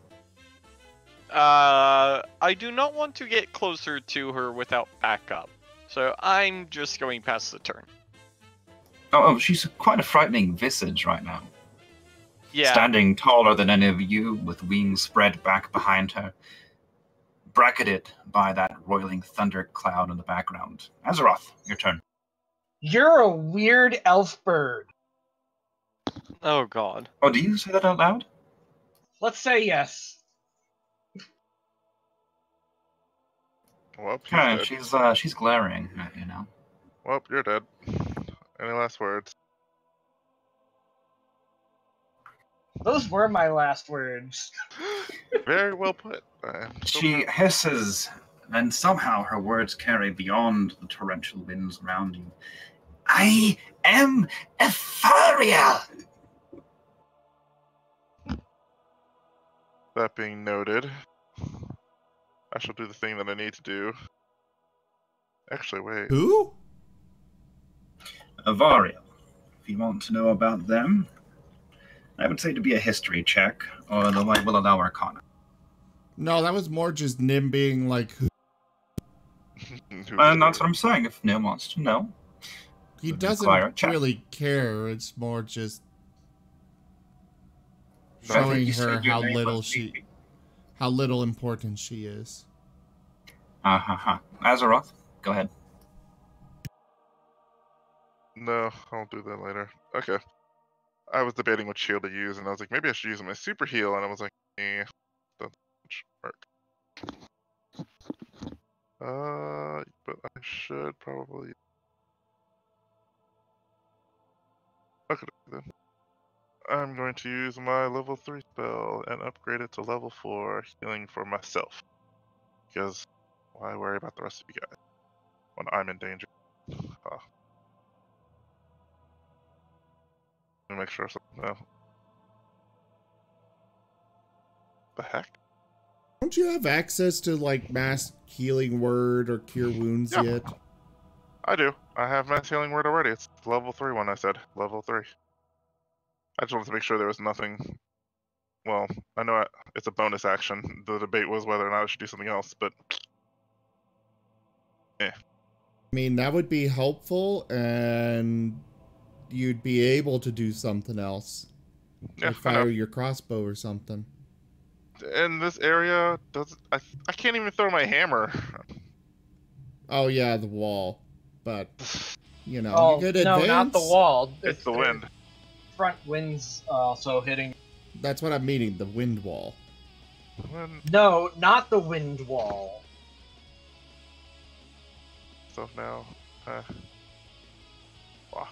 I do not want to get closer to her without backup, so I'm just going past the turn. Oh, she's quite a frightening visage right now. Yeah. Standing taller than any of you, with wings spread back behind her, bracketed by that roiling thunder cloud in the background. Azeroth, your turn. You're a weird elf bird. Oh god. Oh, do you say that out loud? Let's say yes. Well, Okay, she's glaring at you now. Well, you're dead. Any last words? Those were my last words. Very well put. She hisses, and somehow her words carry beyond the torrential winds around you. I am ethereal! That being noted, I shall do the thing that I need to do. Actually, wait. Who? Avariel. If you want to know about them, I would say to be a history check, or the light will allow Arcana. No, that was more just Nim being like... And that's what I'm saying. If Nim wants to know, He would require a doesn't check. really care. It's more just But I think showing you her said your how name little was Phoebe. how little important she is. Azeroth, go ahead. No, I'll do that later. Okay. I was debating what shield to use, and I was like, maybe I should use my super heal, and I was like, doesn't much work. But I should probably. Okay, then. I'm going to use my level 3 spell and upgrade it to level 4 healing for myself. Because why worry about the rest of you guys when I'm in danger? Let me make sure something. No. The heck? Don't you have access to like mass healing word or cure wounds Yeah. yet? I do. I have mass healing word already. It's level 3 one I said. Level 3. I just wanted to make sure there was nothing. Well, I know it's a bonus action. The debate was whether or not I should do something else, but. I mean, that would be helpful, and you'd be able to do something else. Yeah, Like fire your crossbow or something. In this area, I can't even throw my hammer. Oh yeah, the wall. But, you know, Oh, you could no, advance. not the wall. It's the wind. Front winds also hitting. That's what I'm meaning, the wind wall. No, not the wind wall. So now, wow.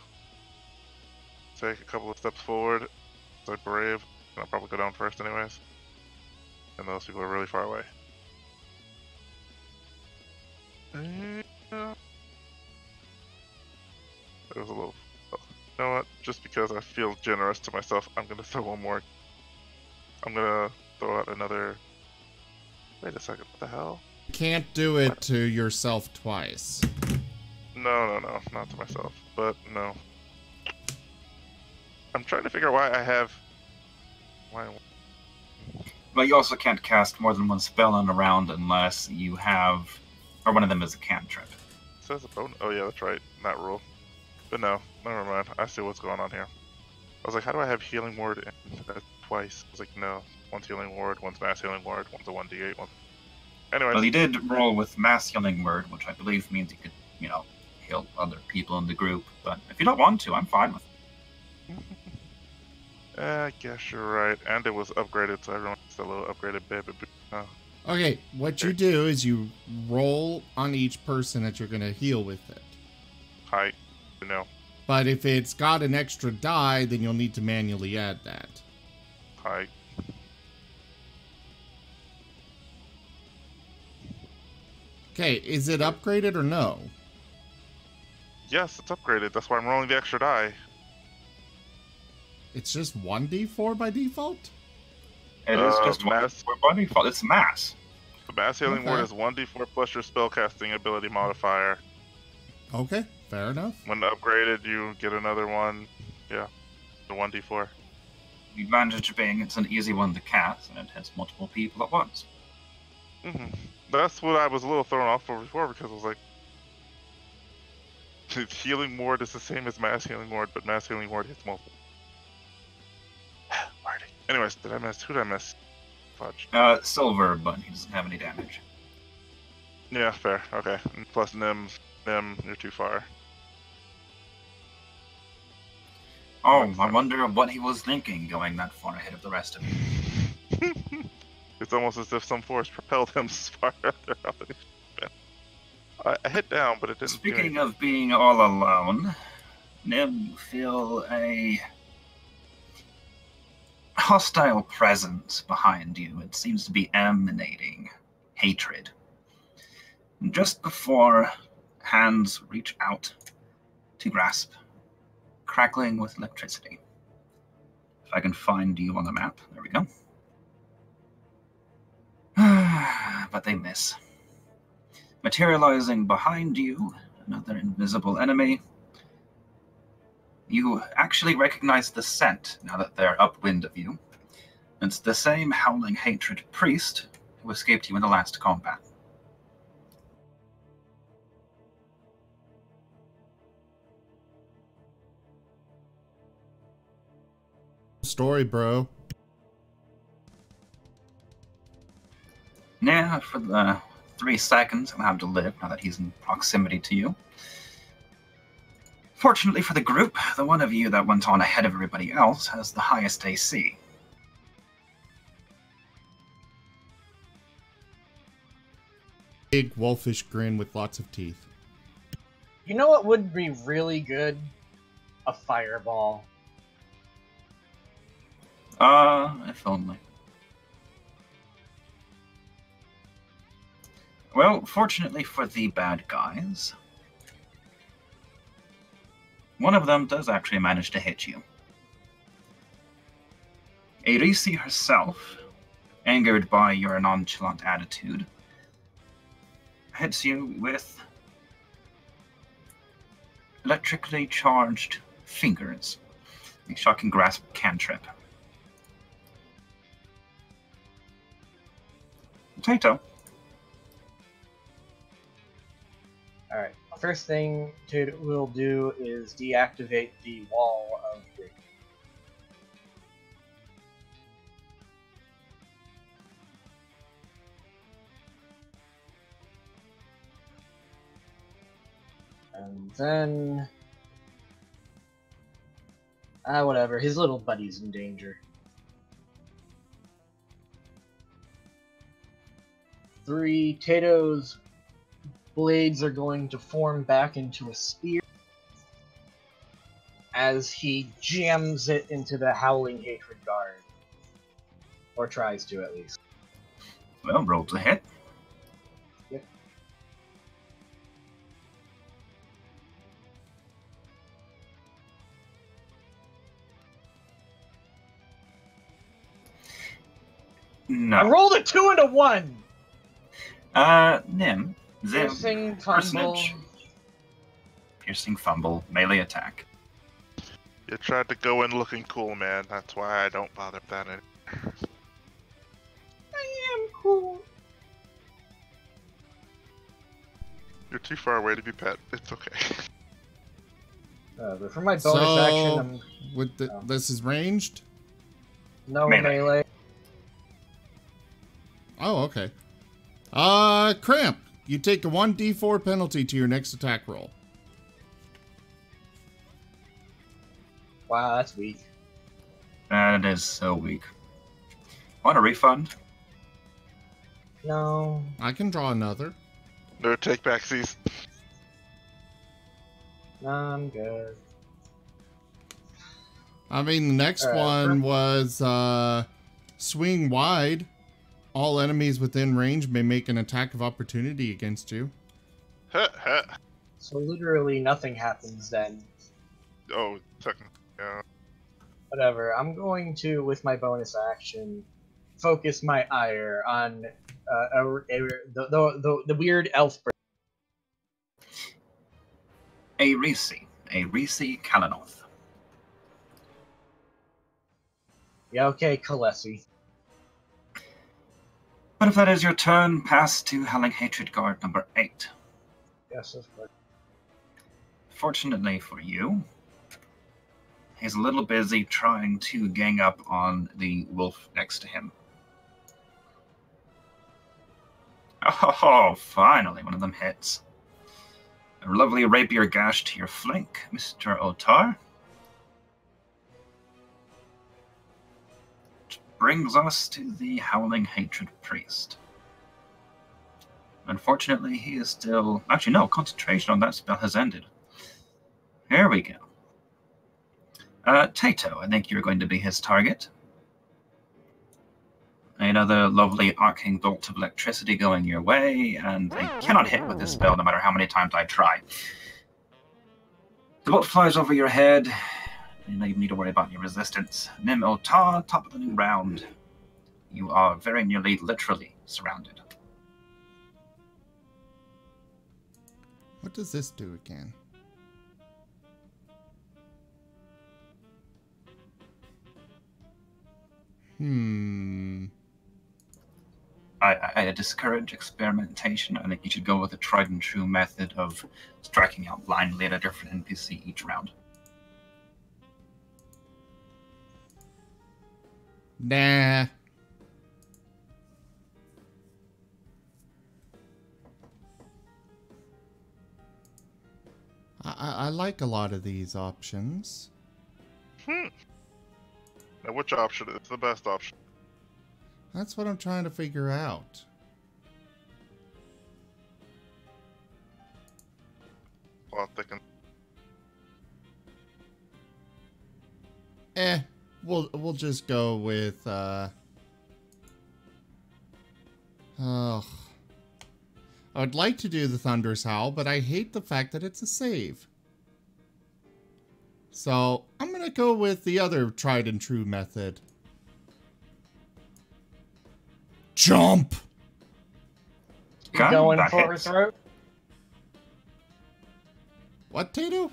Take a couple of steps forward. So brave. I'll probably go down first, anyways. And those people are really far away. It was a little. You know what? Just because I feel generous to myself, I'm gonna throw one more. I'm gonna throw out another. Wait a second. What the hell? You can't do it to yourself twice. No, not to myself. But no. I'm trying to figure out why I have. Why? But you also can't cast more than one spell on a round unless you have, or one of them is a cantrip. It says a bonus. Oh yeah, that's right. That rule. But no, never mind. I see what's going on here. I was like, how do I have healing word twice? I was like, no. One's healing ward, one's mass healing ward, one's a 1d8. One. Anyways. Well, you did roll with mass healing word, which I believe means you could, heal other people in the group. But if you don't want to, I'm fine with it. I guess you're right. And it was upgraded, so everyone gets a little upgraded baby. Oh. Okay, what you do is you roll on each person that you're going to heal with it. Hi. No. But if it's got an extra die, then you'll need to manually add that. Hi. Okay, is it upgraded or no? Yes, it's upgraded. That's why I'm rolling the extra die. It's just 1d4 by default? It is just mass. by default. It's mass. The mass healing word is 1d4 plus your spellcasting ability modifier. Okay, fair enough. When upgraded, you get another one. Yeah, the 1d4. The advantage being it's an easy one to cast, and it hits multiple people at once. That's what I was a little thrown off for before, because I was like, healing ward is the same as mass healing ward, but mass healing ward hits multiple. Marty. Anyways, did I miss? Who did I miss? Fudge. Silver, but he doesn't have any damage. Yeah, fair. Okay. And plus Nim, you're too far. Oh, I wonder what he was thinking going that far ahead of the rest of you. It's almost as if some force propelled him as far out there. I hit down, but it didn't. Speaking of being all alone, Nim, you feel a hostile presence behind you. It seems to be emanating hatred. And just before hands reach out to grasp, crackling with electricity. If I can find you on the map, there we go. But they miss. Materializing behind you, another invisible enemy. You actually recognize the scent now that they're upwind of you. It's the same Howling Hatred priest who escaped you in the last combat. Story, bro. Yeah, for the 3 seconds he'll have to live now that he's in proximity to you. Fortunately for the group, the one of you that went on ahead of everybody else has the highest AC. Big wolfish grin with lots of teeth. You know what would be really good? A fireball. If only. Well, fortunately for the bad guys, one of them does actually manage to hit you. Eirisi herself, angered by your nonchalant attitude, hits you with electrically charged fingers, a shocking grasp cantrip. Potato. Alright, first thing we'll do is deactivate the wall of the... And then... whatever, his little buddy's in danger. 3 Tato's blades are going to form back into a spear as he jams it into the Howling Hatred guard. Or tries to, at least. Well, roll to hit. Yep. I No. rolled a 2 and a 1. Nim. Zim. Piercing fumble. Personage. Piercing fumble. Melee attack. You tried to go in looking cool, man. That's why I don't bother with that anymore. I am cool. You're too far away to be pet. It's okay. But for my bonus action, I'm with this is ranged. no Melee. melee. Oh, okay. Cramp. You take a 1d4 penalty to your next attack roll. Wow, that's weak. That is so weak. Want a refund? No. I can draw another. No take backsies. No, I'm good. I mean, the next one was swing wide. All enemies within range may make an attack of opportunity against you. So literally nothing happens then. Oh, technically, yeah. Whatever. I'm going to, with my bonus action, focus my ire on the weird elf. A Reese Kalanoth. Yeah, okay, Kalesi. But if that is your turn, pass to Howling Hatred Guard number 8. Yes, that's correct. Fortunately for you, he's a little busy trying to gang up on the wolf next to him. Oh, finally, one of them hits. A lovely rapier gash to your flank, Mr. Otar. Which brings us to the Howling Hatred Priest. Unfortunately, he is still... Actually, no, concentration on that spell has ended. Here we go. Tato, I think you're going to be his target. Another lovely arcane bolt of electricity going your way, and I cannot hit with this spell no matter how many times I try. The bolt flies over your head. You don't even need to worry about your resistance. Nim Otar, top of the new round. You are very nearly literally surrounded. What does this do again? I discourage experimentation. I think you should go with a tried and true method of striking out blindly at a different NPC each round. Nah. I like a lot of these options. Now, which option is the best option? That's what I'm trying to figure out. Plot thicken. We'll just go with I would like to do the Thunderous Howl, but I hate the fact that it's a save. So I'm gonna go with the other tried and true method. Jump! Going for a throat? What, Tato?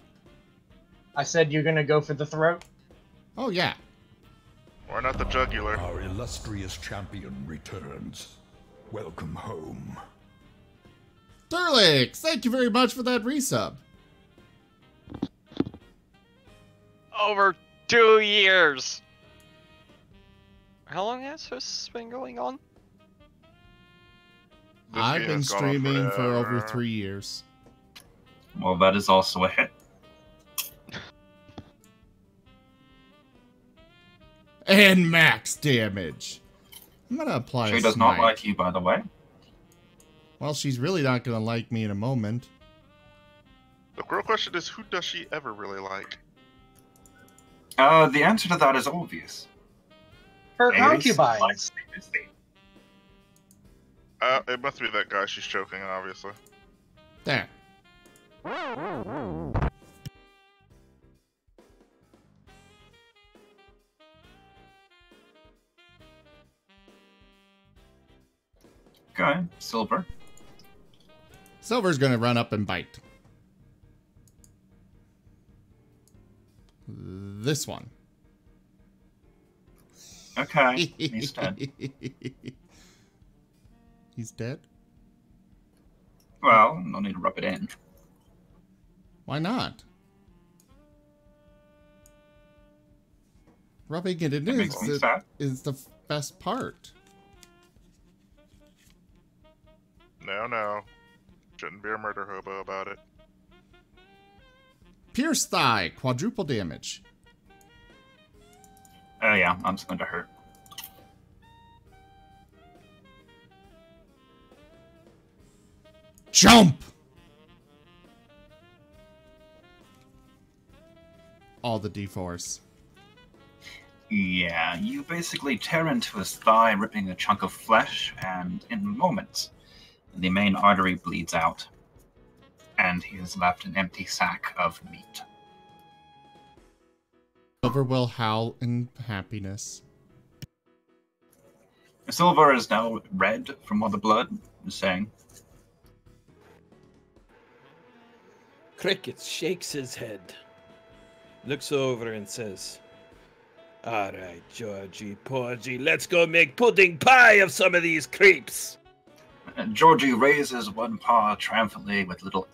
I said you're gonna go for the throat? Oh, yeah. Or not the jugular. Our illustrious champion returns. Welcome home. Durlix, thank you very much for that resub. Over 2 years. How long has this been going on? This I've game been has gone on streaming for over forever. 3 years. Well, that is also a hit. And max damage. I'm gonna apply She a does not smite. like you, by the way. Well, she's really not gonna like me in a moment. The real question is, who does she ever really like? The answer to that is obvious. Her Ace concubines. likes secrecy. It must be that guy she's choking, obviously. There. Silver. Silver's gonna run up and bite. This one. Okay, he's dead. He's dead? Well, no need to rub it in. Why not? Rubbing it in makes me sad. is the best part. No. Shouldn't be a murder hobo about it. Pierce thigh, quadruple damage. Oh yeah, I'm just going to hurt. Jump! All the D-force. Yeah, you basically tear into his thigh, ripping a chunk of flesh, and in moments, the main artery bleeds out, and he is left an empty sack of meat. Silver will howl in happiness. Silver is now red from all the blood, saying, Cricket shakes his head, looks over and says, "All right, Georgie, Porgy, let's go make pudding pie of some of these creeps." and Georgie raises one paw triumphantly with little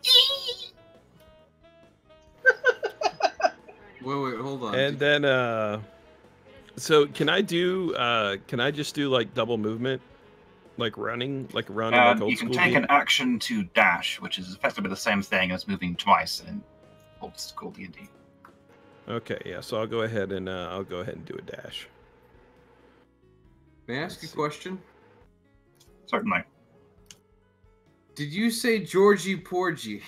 Wait, hold on. And then, so can I just do like double movement? Like running, like run in like old you can school take game? an action to dash, which is effectively the same thing as moving twice in old school D&D. Okay, yeah, so I'll go ahead and do a dash. May I ask a question? Certainly. Did you say Georgie Porgy?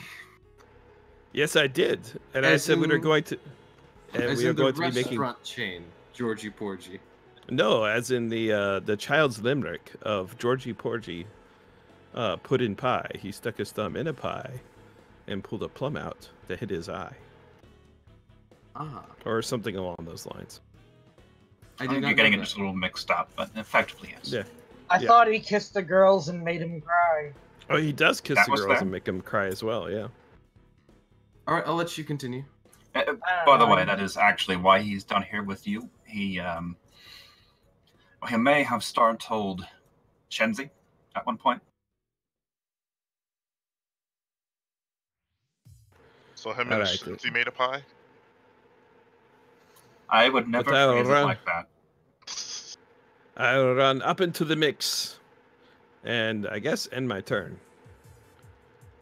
Yes, I did. And I As said we were in- going to and As we are in the going to be making restaurant chain, Georgie Porgy. No, as in the child's limerick of Georgie Porgy put in pie. He stuck his thumb in a pie and pulled a plum out that hit his eye. Ah. Or something along those lines. I I did think not you're getting know it that. just a little mixed up, but effectively yes. Yeah. I Yeah. thought he kissed the girls and made him cry. Oh, he does kiss That the was girls fair. and make them cry as well, yeah. All right, I'll let you continue. By the way, that is actually why he's down here with you. He may have told Shenzi at one point. So him All and right, Shinzi made a pie? I would never But I'll phrase it run. like that. I'll run up into the mix and I guess end my turn.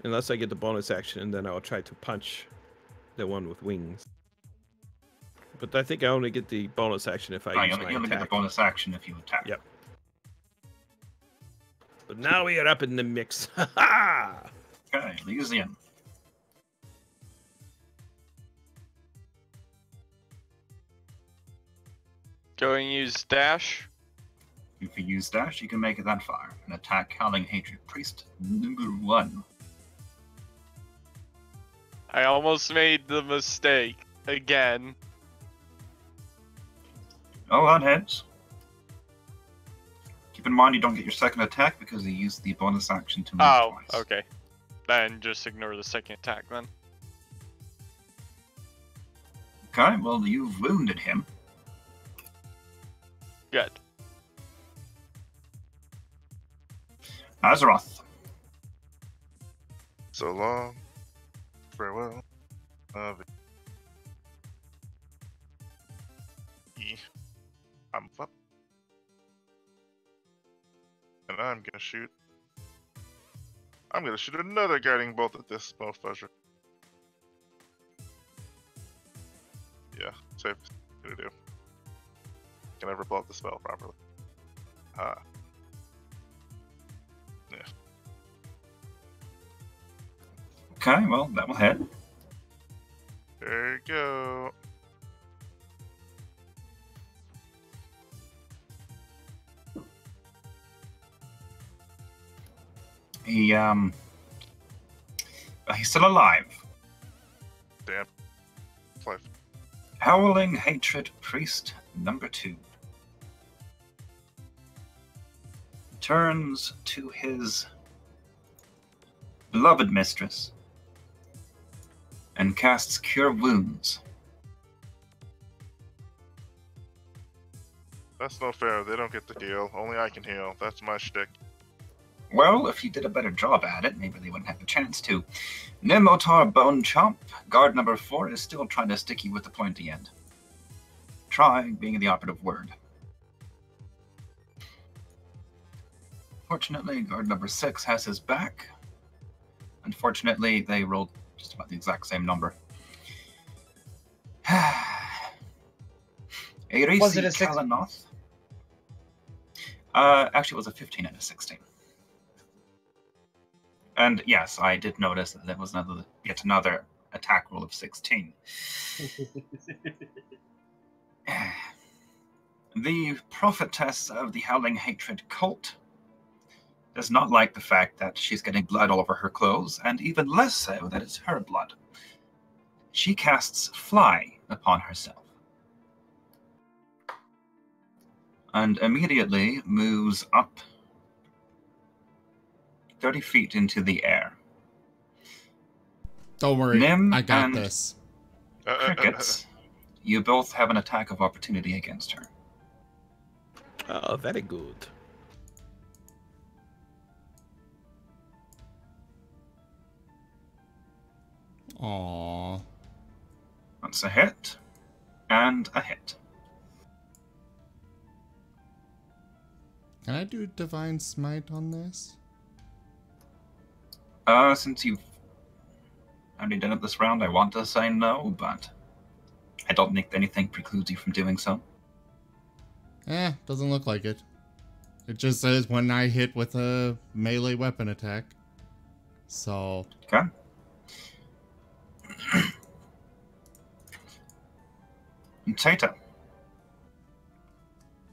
Unless I get the bonus action, and then I'll try to punch the one with wings. But I think I only get the bonus action if I No, use you my only get the attack. bonus action if you attack. Yep. But now we are up in the mix. Ha ha! Okay, Elysian. Going to use dash. If you use dash, you can make it that far. And attack Howling Hatred Priest number 1. I almost made the mistake again. Oh, that hits. Keep in mind you don't get your second attack because you used the bonus action to move Oh, twice. okay. Then just ignore the second attack then. Okay, well, you've wounded him. Good. Azeroth. So long. Farewell. I'm up. And I'm gonna shoot. I'm gonna shoot another guiding bolt at this motherfucker. Yeah, safe to do. Can never blow up the spell properly. Ah. Yeah. Okay, well, that will hit. There you go. He's still alive. Damn. Life. Howling Hatred Priest number 2. Turns to his Beloved Mistress, and casts Cure Wounds. That's no fair. They don't get to heal. Only I can heal. That's my shtick. Well, if you did a better job at it, maybe they wouldn't have the chance to. Nimotar Bone Chomp, guard number 4, is still trying to stick you with the pointy end. Try being the operative word. Fortunately, guard number 6 has his back. Unfortunately, they rolled just about the exact same number. Was it a 6? Kalanoth. Actually, it was a 15 and a 16. And yes, I did notice that there was yet another attack roll of 16. The prophetess of the Howling Hatred cult does not like the fact that she's getting blood all over her clothes, and even less so that it's her blood. She casts Fly upon herself. And immediately moves up 30 feet into the air. Don't worry, Nim I got and this. Crickets, you both have an attack of opportunity against her. Oh, very good. Aww. That's a hit, and a hit. Can I do Divine Smite on this? Since you've already done it this round, I want to say no, but I don't think anything precludes you from doing so. Doesn't look like it. It just says when I hit with a melee weapon attack. So... Okay. And Tata.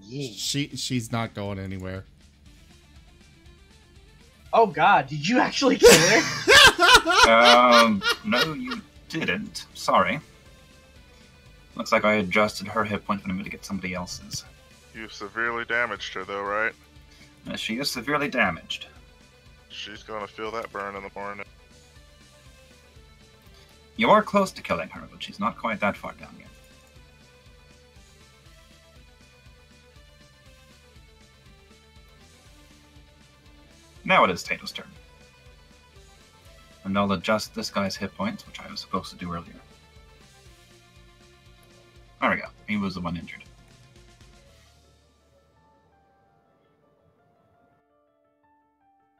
She's not going anywhere. Oh god, did you actually kill her? No, you didn't. Sorry. Looks like I adjusted her hit point for me to get somebody else's. You severely damaged her, though, right? She is severely damaged. She's gonna feel that burn in the morning. You are close to killing her, but she's not quite that far down yet. Now it is Tato's turn. And I'll adjust this guy's hit points, which I was supposed to do earlier. There we go. He was the one injured.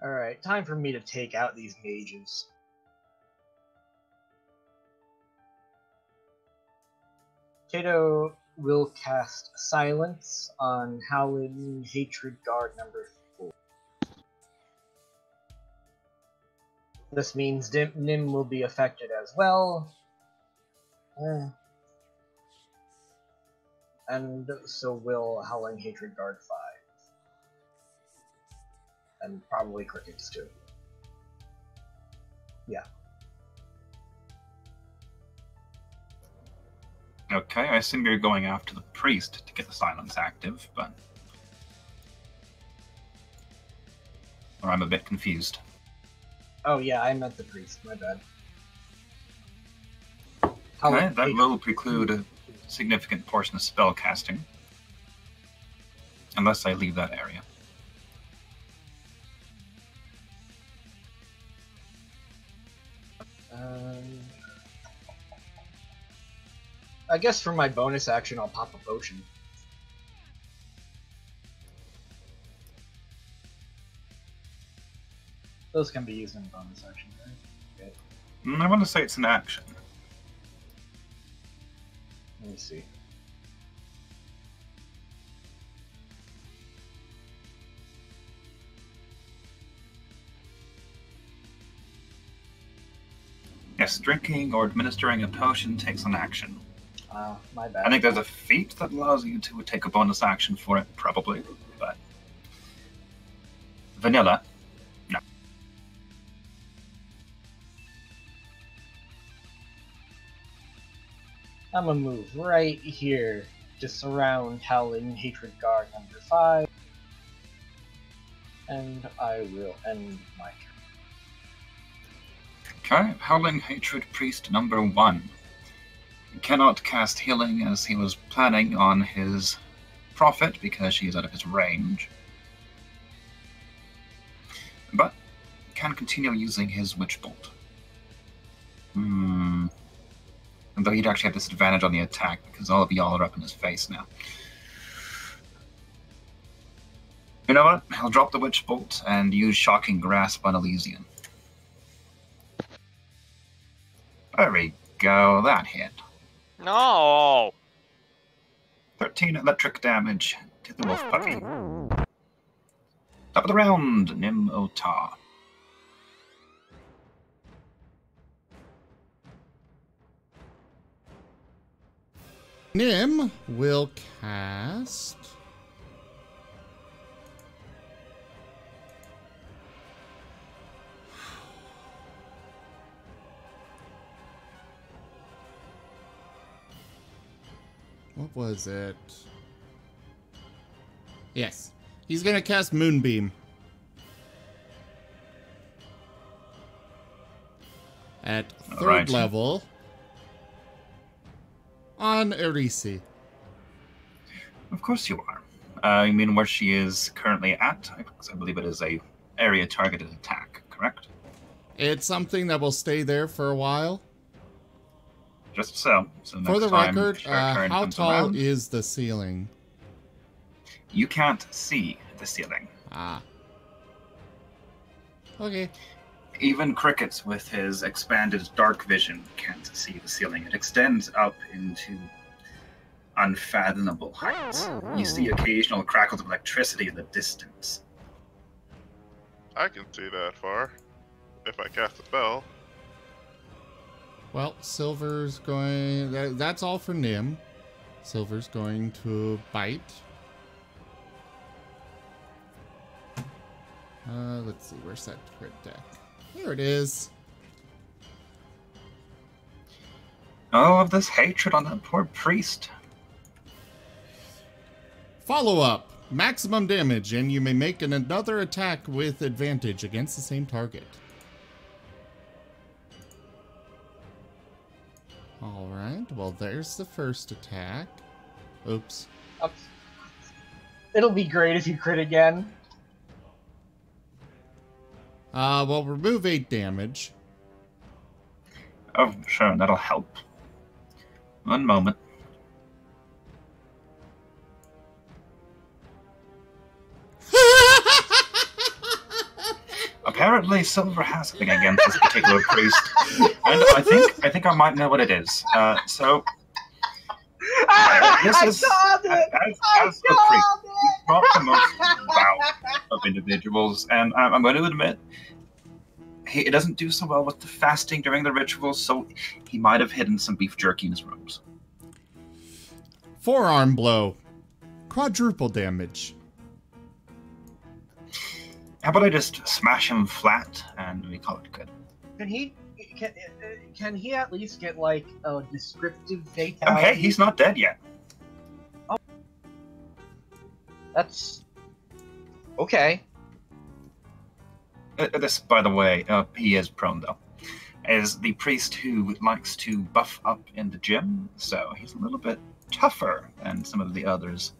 Alright, time for me to take out these mages. Tato will cast Silence on Howling Hatred Guard number 4. This means Nim will be affected as well. And so will Howling Hatred Guard 5. And probably Crickets too. Yeah. Okay, I assume you're going after the priest to get the silence active, but... Or I'm a bit confused. Oh yeah, I meant the priest, my bad. Okay, that will preclude a significant portion of spell casting. Unless I leave that area. I guess for my bonus action, I'll pop a potion. Those can be used in bonus action, right? Okay. I want to say it's an action. Let me see. Yes, drinking or administering a potion takes an action. My bad. I think there's a feat that allows you to take a bonus action for it, probably, but... Vanilla, no. I'm gonna move right here to surround Howling Hatred Guard number 5. And I will end my Okay, Howling Hatred Priest number 1. He cannot cast healing as he was planning on his Prophet because she is out of his range. But can continue using his Witch Bolt. Though he'd actually have disadvantage on the attack because all of y'all are up in his face now. You know what? He'll drop the Witch Bolt and use Shocking Grasp on Elysian. There we go, that hit. No! 13 electric damage to the wolf puppy. Top of the round, Nim Ota. Nim will cast... What was it? Yes. He's gonna cast Moonbeam. At third level. On Erisi. Of course you are. You mean where she is currently at? I believe it is a area targeted attack, correct? It's something that will stay there for a while. Just so. For the record, how tall is the ceiling? You can't see the ceiling. Ah. Okay. Even Cricket, with his expanded dark vision, can't see the ceiling. It extends up into unfathomable heights. You see occasional crackles of electricity in the distance. I can see that far. If I cast a spell. Well, Silver's going... That's all for Nim. Silver's going to bite. Let's see, where's that crit deck? Here it is. All of this hatred on that poor priest. Follow up. Maximum damage, and you may make another attack with advantage against the same target. Alright, well there's the first attack. Oops. It'll be great if you crit again. Well, remove 8 damage. Oh, sure, that'll help. One moment. Apparently, Silver has something against this particular priest, and I think I might know what it is. This is as the priest, he's not the most devout of individuals, and I'm going to admit he doesn't do so well with the fasting during the rituals, so he might have hidden some beef jerky in his robes. Forearm blow, quadruple damage. How about I just smash him flat and we call it good? Can he at least get like a descriptive fatality? Okay, he's not dead yet. Oh, that's okay. This, by the way, he is prone though, is the priest who likes to buff up in the gym, so he's a little bit tougher than some of the others.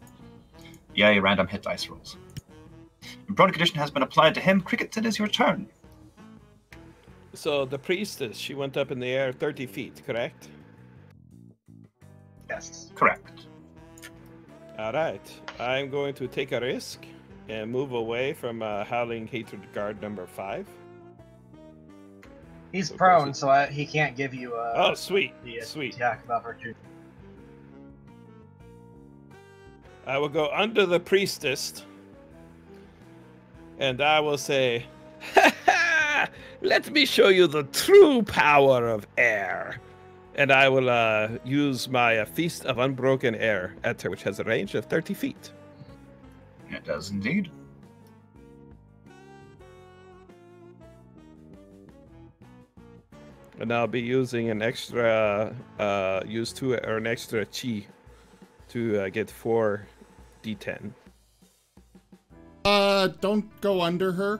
Yay, random hit dice rolls. Prone condition has been applied to him. Cricket, it is your turn. So the priestess, she went up in the air 30 feet, correct? Yes. Correct. Alright, I'm going to take a risk and move away from Howling Hatred Guard number 5. He's prone, so he can't give you oh, sweet. Sweet. Attack of opportunity. I will go under the priestess. And I will say, ha ha! Let me show you the true power of air. And I will use my Feast of Unbroken Air at her, which has a range of 30 feet. It does indeed. And I'll be using an extra, an extra chi to get 4 d10. Don't go under her.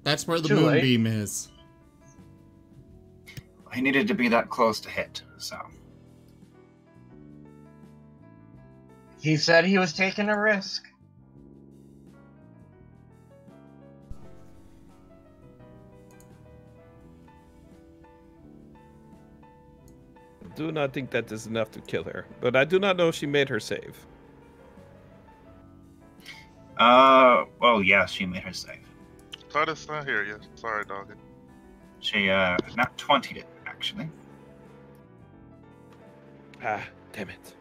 That's where the Too late. moonbeam is. He needed to be that close to hit, so. He said he was taking a risk. I do not think that is enough to kill her, but I do not know if she made her save. Well, yeah, she made her save. Thought it's not here yet. Sorry, dog. She, not 20'd it, actually. Ah, damn it.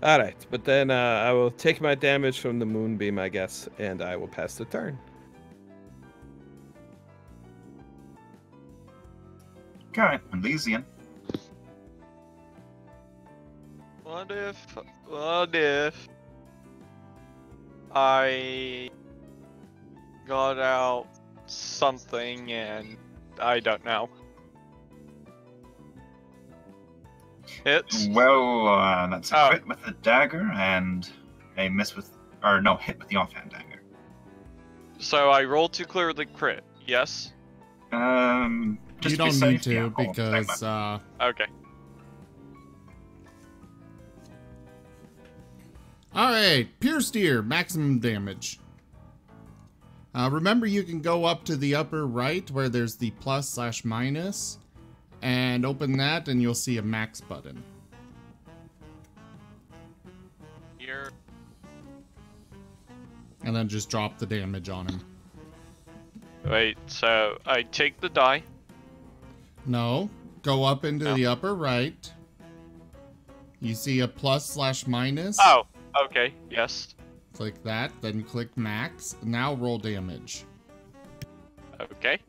Alright, but then I will take my damage from the moonbeam, I guess, and I will pass the turn. Okay, Elysian. What if I got out something and I don't know. Hits? Well, that's a crit with the dagger and a miss with, or no, hit with the offhand dagger. So I roll to clear the crit, yes? Just You to be don't need safe, to yeah, because Okay. Alright, pierced ear, maximum damage. Remember you can go up to the upper right where there's the plus/minus and open that and you'll see a max button. Here. And then just drop the damage on him. Wait, so I take the die. No, go up into No. the upper right. You see a plus/minus. Oh, okay, yes. Click that, then click max. Now roll damage. Okay.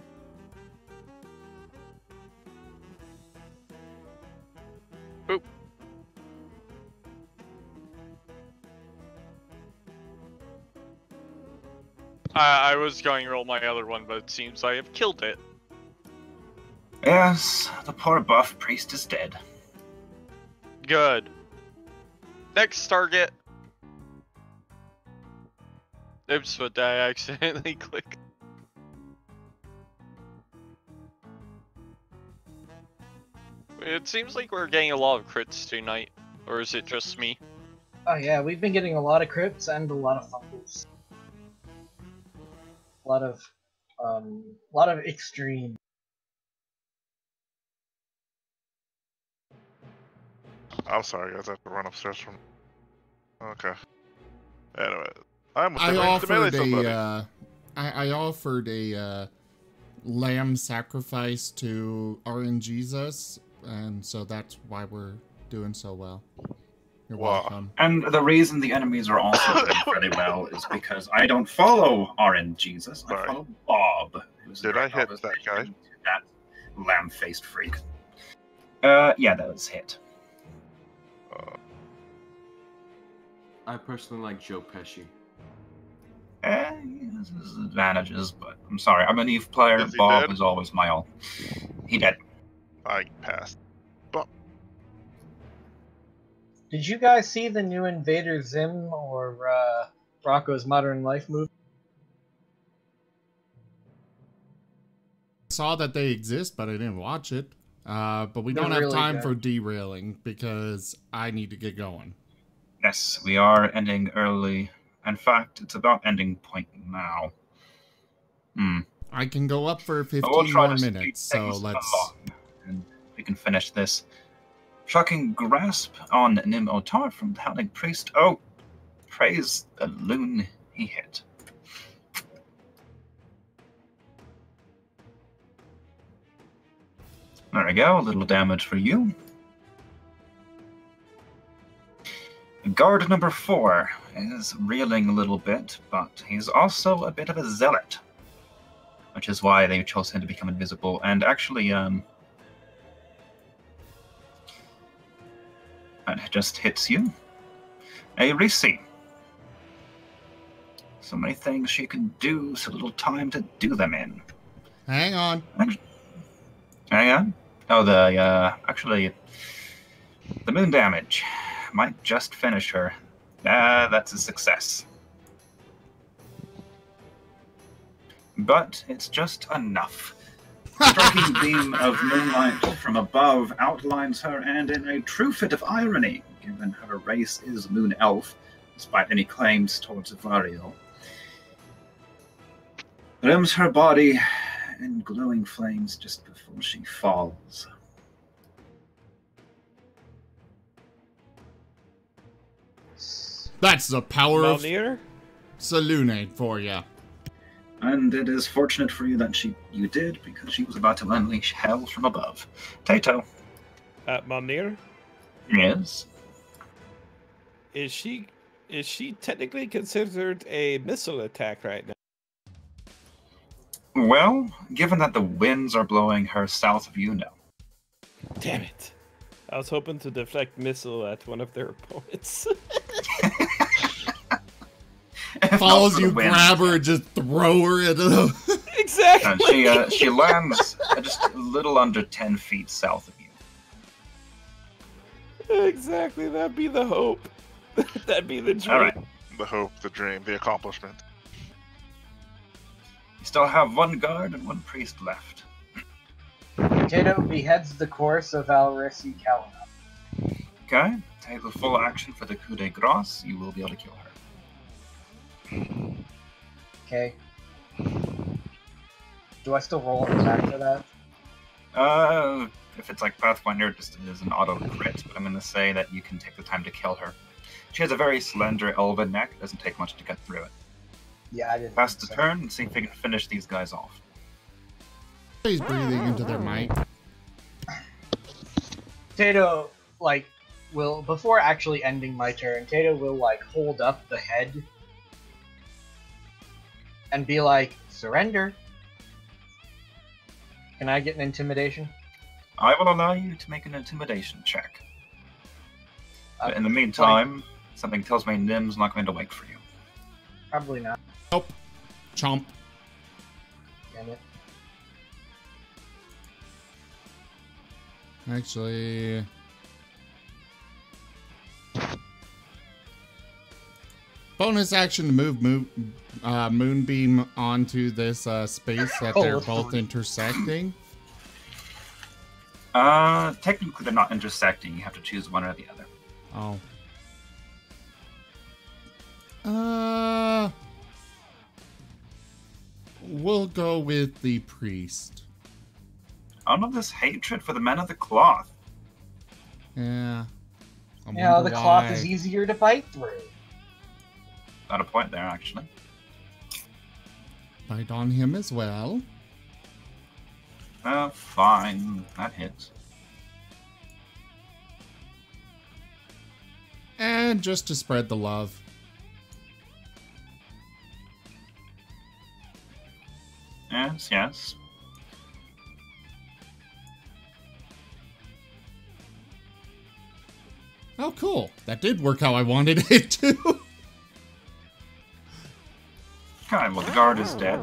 Oop. I was going to roll my other one, but it seems I have killed it. Yes, the poor buff priest is dead. Good. Next target. Oops, what did I accidentally click? It seems like we're getting a lot of crits tonight. Or is it just me? Oh yeah, we've been getting a lot of crits and a lot of fumbles. A lot of extreme. I'm sorry, guys. I have to run upstairs from. Okay. Anyway, I'm with I the range to melee offered somebody. I offered a lamb sacrifice to RNGesus, and so that's why we're doing so well. You're Wow. welcome. And the reason the enemies are also doing fairly well is because I don't follow RNGesus. I Sorry. follow Bob. Who's Did I hit that guy? That lamb-faced freak. Yeah, that was hit. I personally like Joe Pesci. This is advantages, but I'm sorry. I'm an Eve player. Is he Bob dead? is always my all. He dead. I passed. Did you guys see the new Invader Zim or Rocco's Modern Life movie? Saw that they exist, but I didn't watch it. But we They're don't have really time good. for derailing because I need to get going. Yes, we are ending early. In fact, it's about ending point now. I can go up for 15 But we'll try more to speed minutes, so things let's... along, and we can finish this. Shocking grasp on Nim Otar from the Howling Priest. Oh, praise the loon he hit. There we go, a little damage for you. Guard number 4 is reeling a little bit, but he's also a bit of a zealot, which is why they chose him to become invisible. And actually, that just hits you. A Reese. So many things she can do, so little time to do them in. Hang on. Hang on. Oh, actually, the moon damage might just finish her. That's a success. but it's just enough. A striking beam of moonlight from above outlines her, and in a true fit of irony, given her race is Moon Elf, despite any claims towards Vario, rims her body in glowing flames just before she falls. That's the power of Malnir? Salune for ya. And it is fortunate for you that you did, because she was about to unleash hell from above. Tato. Malnir? Yes? Is she technically considered a missile attack right now? Well, given that the winds are blowing her south of you, no. Damn it. I was hoping to deflect missile at one of their opponents. Follows you, grab her, and just throw her into the... Exactly. She lands just a little under 10 feet south of you. Exactly, that'd be the hope. That'd be the dream. All right. The hope, the dream, the accomplishment. You still have one guard and one priest left. Tato beheads the corpse of Alrisi Kalina. Okay, take the full action for the coup de grace. You will be able to kill her. Okay. Do I still roll an attack for that? If it's like Pathfinder, it just is an auto crit, but I'm going to say that you can take the time to kill her. She has a very slender elven neck. It doesn't take much to get through it. Yeah, I didn't. Pass the turn and see if we can finish these guys off. He's breathing into their mic. Tato, will, before actually ending my turn, Tato will, hold up the head and be like, surrender. Can I get an intimidation? I will allow you to make an intimidation check. But in the meantime, something tells me Nim's not going to wait for you. Probably not. Nope. Chomp. Damn it. Actually... Bonus action to move Moonbeam onto this space that they're both intersecting. Technically they're not intersecting. You have to choose one or the other. Oh. We'll go with the priest. Out of this hatred for the men of the cloth. Yeah. Yeah, the cloth is easier to bite through. Got a point there, actually. Bite on him as well. Fine. That hits. And just to spread the love. Yes, yes. Oh, cool. That did work how I wanted it to. Okay, well, the guard is dead.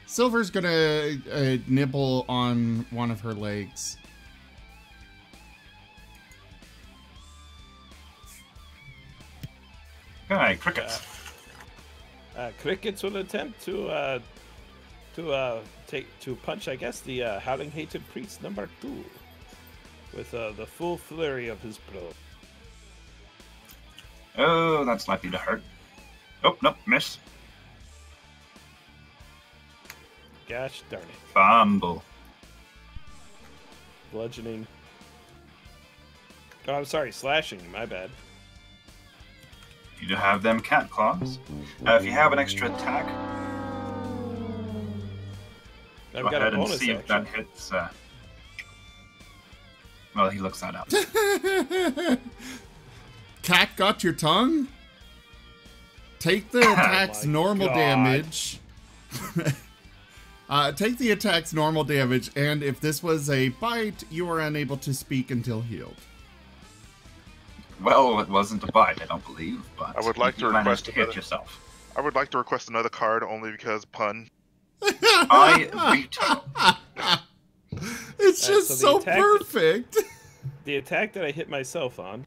Silver's gonna nibble on one of her legs. Okay, crickets. Crickets will attempt to punch, I guess, the Howling Hated Priest number 2 with the full flurry of his blow. Oh, that's likely to hurt. Oh, nope, miss. Gosh darn it. Fumble. Bludgeoning. Oh, I'm sorry, slashing, my bad. You do have them cat claws. If you have an extra attack, I've go got ahead a and bonus see if action. that hits. Well, he looks that up. Cat got your tongue? Take the attack's normal damage. Take the attack's normal damage, and if this was a bite, you are unable to speak until healed. Well, it wasn't a bite, I don't believe, but I would like to you managed request to hit another- yourself. I would like to request another card only because pun. I veto. It's just so the so attack- perfect. the attack that I hit myself on.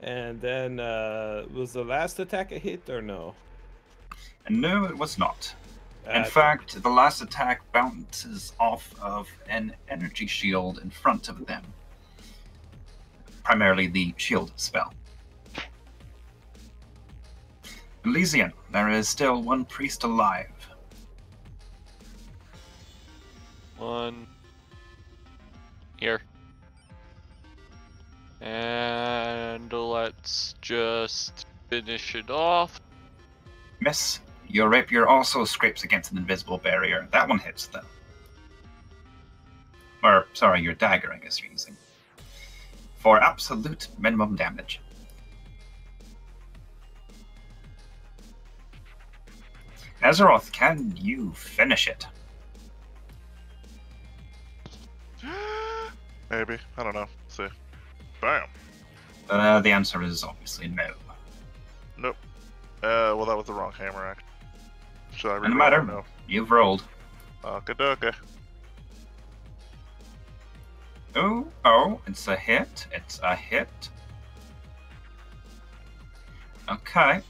And then, was the last attack a hit or no? No, it was not. In fact, the last attack bounces off of an energy shield in front of them. Primarily the shield spell. Elysian, there is still one priest alive. One. Here. And let's just finish it off. Miss, your rapier also scrapes against an invisible barrier. That one hits, though. Or, sorry, your dagger, I guess you're using. For absolute minimum damage. Azeroth, can you finish it? Maybe. I don't know. See. Bam. The answer is obviously no. Nope. Well, that was the wrong hammer, actually. Should I read No matter. No. You've rolled. Okay. Oh, it's a hit. It's a hit. Okay.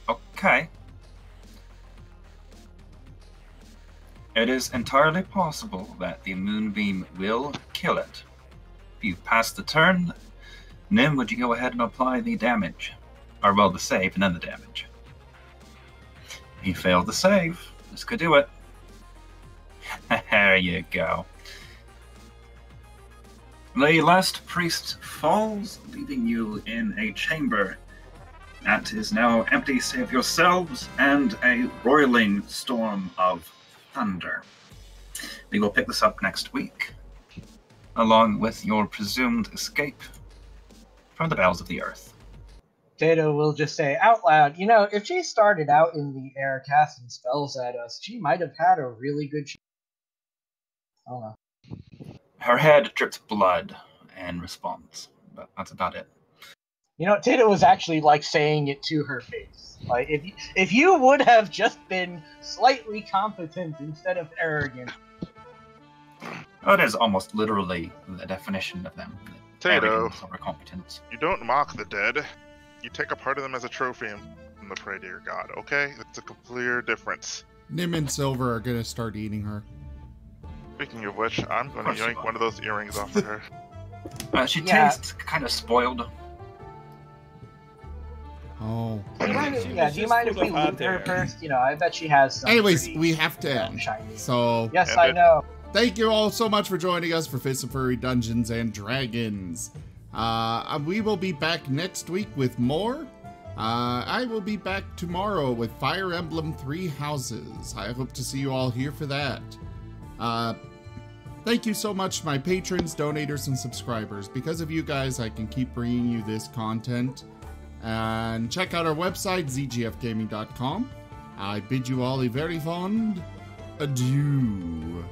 It is entirely possible that the moonbeam will kill it. If you pass the turn, Nim, would you go ahead and apply the damage? Or, well, the save and then the damage. He failed the save. This could do it. There you go. The last priest falls, leaving you in a chamber that is now empty save yourselves and a roiling storm of thunder. We will pick this up next week, along with your presumed escape from the bowels of the earth. Tato will just say out loud, you know, if she started out in the air casting spells at us, she might have had a really good chance. I don't know. Her head dripped blood in response, but that's about it. You know, Tato was actually like saying it to her face. Like, if you would have just been slightly competent instead of arrogant. That is almost literally the definition of them. Tato, Arrogance over competence. you don't mock the dead. You take a part of them as a trophy and the prey to your god, okay? That's a clear difference. Nim and Silver are gonna start eating her. Speaking of which, I'm going to yoink one of those earrings off of her. She tastes kind of spoiled. Oh. Do you mind if we loot her first? You know, I bet she has some. Anyways, we have to end. Shiny. So, yes, I know. Thank you all so much for joining us for Fists of Furry Dungeons and Dragons. We will be back next week with more. I will be back tomorrow with Fire Emblem 3 Houses. I hope to see you all here for that. Thank you so much, my patrons, donators, and subscribers. Because of you guys, I can keep bringing you this content. And check out our website, zgfgaming.com. I bid you all a very fond adieu.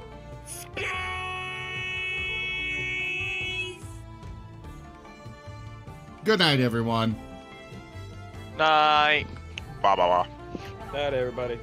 Good night, everyone. Night. Ba ba ba. Night, everybody.